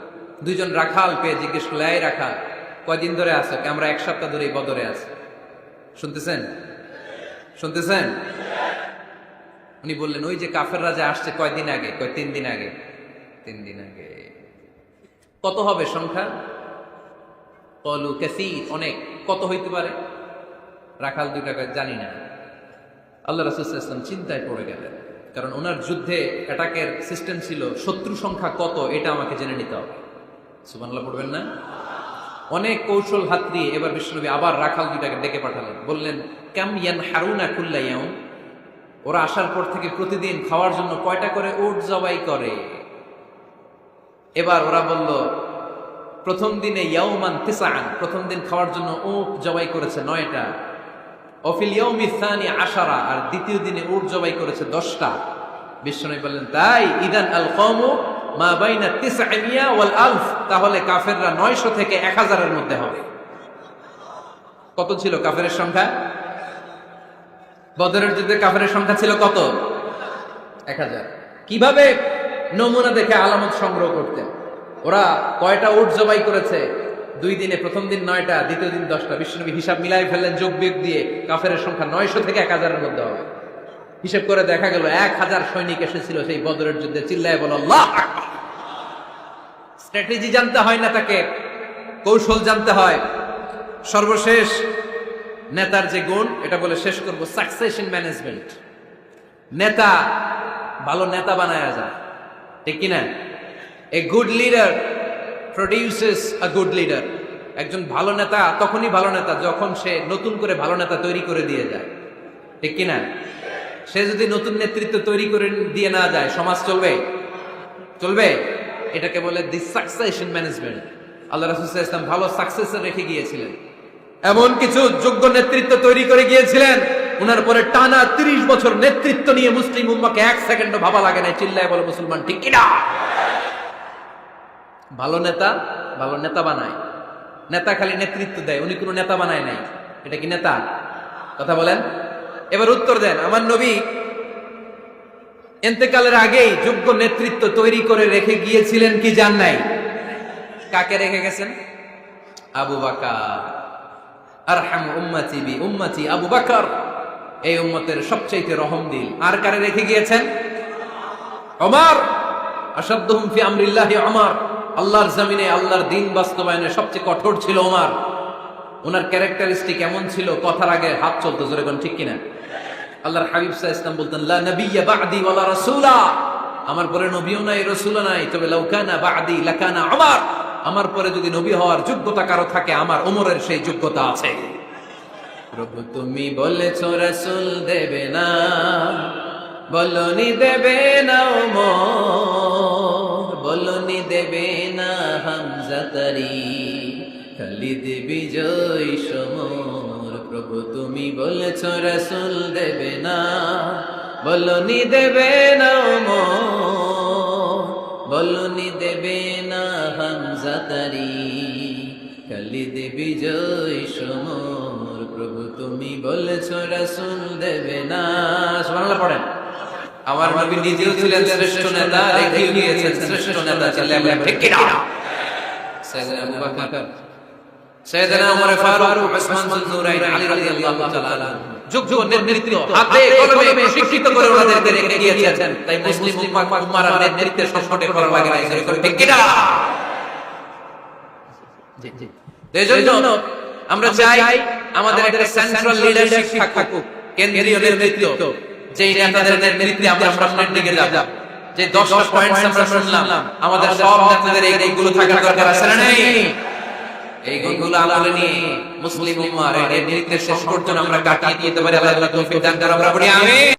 A: 2 জন রাখাল পেয়ে জিজ্ঞেস করলে এই রাখাল কয়দিন ধরে আছো? আমরা 1 সপ্তাহ ধরে বদরে আছি। শুনতেছেন শুনতেছেন? উনি বললেন ওই যে কাফেররা যে আসছে কয়দিন আগে? 3 দিন আগে। 3 দিন আগে। কত হবে সংখ্যা? কলু কাসীর, অনেক। কত হইতে পারে? রাখাল 2 টাকা জানি না। আল্লাহ রাসূল সাল্লাল্লাহু আলাইহি ওয়াসাল্লাম চিন্তায় পড়ে গেলেন, কারণ ওনার যুদ্ধে অ্যাটাকের সিস্টেম ছিল শত্রু সংখ্যা কত এটা আমাকে জেনে নিতে হবে। সুবহানাল্লাহ পড়বেন না? অনেক কৌশল হাত দিয়ে এবার বিশ্বনবী আবার রাখাল 2 টাকে ডেকে পাঠালেন, বললেন কাম ইয়ানহারুনা কুল্লা ইয়াউম, ওরা আসার পর থেকে প্রতিদিন খাওয়ার জন্য কয়টা করে উট জবাই করে? এবার ওরা বলল প্রথম দিনে ইয়াউমান তিসআন, প্রথম দিন খাওয়ার জন্য উট জবাই করেছে 9টা। অফিল ইয়াউমি সানি 10, আর দ্বিতীয় দিনে উট জবাই করেছে 10টা। বিশ্বনবী বললেন তাই ইদান আল কওমু মা বাইনা 900 ওয়াল আলফ, তাহলে কাফেররা 900 থেকে 1000 এর মধ্যে হবে। কত ছিল কাফেরের সংখ্যা? বদরের যুদ্ধে কাফেরের সংখ্যা ছিল কত? 1000। কিভাবে নমুনা দেখে আলামত সংগ্রহ করতেন? ওরা কয়টা উট জবাই করেছে 2 দিনে? প্রথম দিন 9টা, দ্বিতীয় দিন 10টা। বিশ্বনবী হিসাব মিলাই ফেললেন যোগ বিয়োগ দিয়ে, কাফেরের সংখ্যা 900 থেকে 1000 এর মধ্যে হবে। হিসাব করে দেখা গেল 1000 সৈনিক এসেছিল সেই বদরের যুদ্ধে। চিল্লায় বলো আল্লাহু আকবার। স্ট্র্যাটেজি জানতে হয় না, তাকে কৌশল জানতে হয়। সর্বশেষ নেতার যে গুণ, এটা বলে শেষ করব, সাকসেশন ম্যানেজমেন্ট। নেতা ভালো নেতা বানায়া যায়, ঠিক কিনা? A good leader produces a good leader. একজন ভালো নেতা তখনই ভালো নেতা যখন সে নতুন করে ভালো নেতা তৈরি করে দিয়ে যায়, ঠিক কিনা? সে যদি নতুন নেতৃত্ব তৈরি করে দিয়ে না যায়, সমাজ চলবে? চলবে? এটাকে বলে দি সাকসেশন ম্যানেজমেন্ট। আল্লাহ রাসূল সাল্লাল্লাহু আলাইহি ওয়াসাল্লাম ভালো সাকসেসর রেখে গিয়েছিলেন, এমন কিছু যোগ্য নেতৃত্ব তৈরি করে গিয়েছিলেন, উনার পরে টানা 30 বছর নেতৃত্ব নিয়ে মুসলিম উম্মাহকে 1 সেকেন্ডও ভাবা লাগে না। চিল্লায় বলো মুসলমান ঠিক কিনা? ভালো নেতা ভালো নেতা বানায়। নেতা খালি নেতৃত্ব দেয়, উনি কোনো নেতা বানায় নাই। এটা কি নেতা? কথা বলেন। এবার উত্তর দেন। আমার নবী ইন্তেকালের আগেই যোগ্য নেতৃত্ব তৈরি করে রেখে গিয়েছিলেন কি জান নাই? কাকে রেখে গেছেন? আবু বকর। আরহাম উম্মতি বি উম্মতি আবু বকর, এই উম্মতের সবচেয়ে রহমদিল। আর কারে রেখে গিয়েছেন? ওমর। আশাদ্দুহুম ফি আমরিল্লাহি ওমর, আল্লাহর জমিনে আল্লাহর দ্বীন বাস্তবায়নে সবচেয়ে কঠোর ছিল ওমর। ওনার ক্যারেক্টারিস্টিক এমন ছিল, কথার আগে হাত চলতো, জোরে কোন ঠিক কিনা? আল্লাহর হাবিব সাল্লাল্লাহু আলাইহি ওয়াসাল্লাম বলতেন লা নাবিয়্যা বা'দি ওয়ালা রাসূলা, আমার পরে নবীও নাই রাসূলও নাই, তবে লাউ কানা বা'দি লাকানা ওমর, আমার পরে যদি নবী হওয়ার যোগ্যতা কারো থাকে আমার ওমরের সেই যোগ্যতা আছে। প্রভু তুমি বলেছো রাসূল দেবে না, বলনি দেবে না ওমর, বলনি দেবে না হামজা তারি, খালিদ বিজয় সমর। প্রভু তুমি বলেছ রাসূল দেবে না, বলনি দেবে না ওমর, বলনি দেবে না হামজা তারি, খালিদ বিজয় সমর। প্রভু তুমি বলেছ রাসূল দেবে না। সুবহানাল্লাহ পড়েন। আমার নবী নিজেও ছিলেন শ্রেষ্ঠ নেতা, রেখেও গিয়েছেন শ্রেষ্ঠ নেতা ছিলেন, ঠিক কি না? সাইয়েদনা আবু বকর, সাইয়েদনা ওমর ফারুক, উসমান যুননুরাইন, আলী রাদিয়াল্লাহু তাআলা যুগ যুগ নেতৃত্ব হাতে কলমে শিক্ষিত করে ওনাদেরকে রেখে গিয়েছেন। তাই মুসলিম উম্মাহর নেতৃত্বের সংকটে পড়া লাগে না, ঠিক কি না? জি জি। এজন্য আমরা চাই আমাদের একটা সেন্ট্রাল লিডারশিপ থাকুক, কেন্দ্রীয় নেতৃত্ব, যে নেতাদের নেতৃত্বে আমরা সামনের দিকে যাব। যে 10টা পয়েন্টস আমরা শুনলাম, আমাদের সব নেতাদের এই গুলো থাকার দরকার আছে না নেই? এই গুলো আমলে নিয়ে মুসলিম উম্মাহর এই নেতৃত্বের সংকট আমরা কাটিয়ে দিতে পারি। আল্লাহ তৌফিক দান করুন। আমরা বলি আমিন।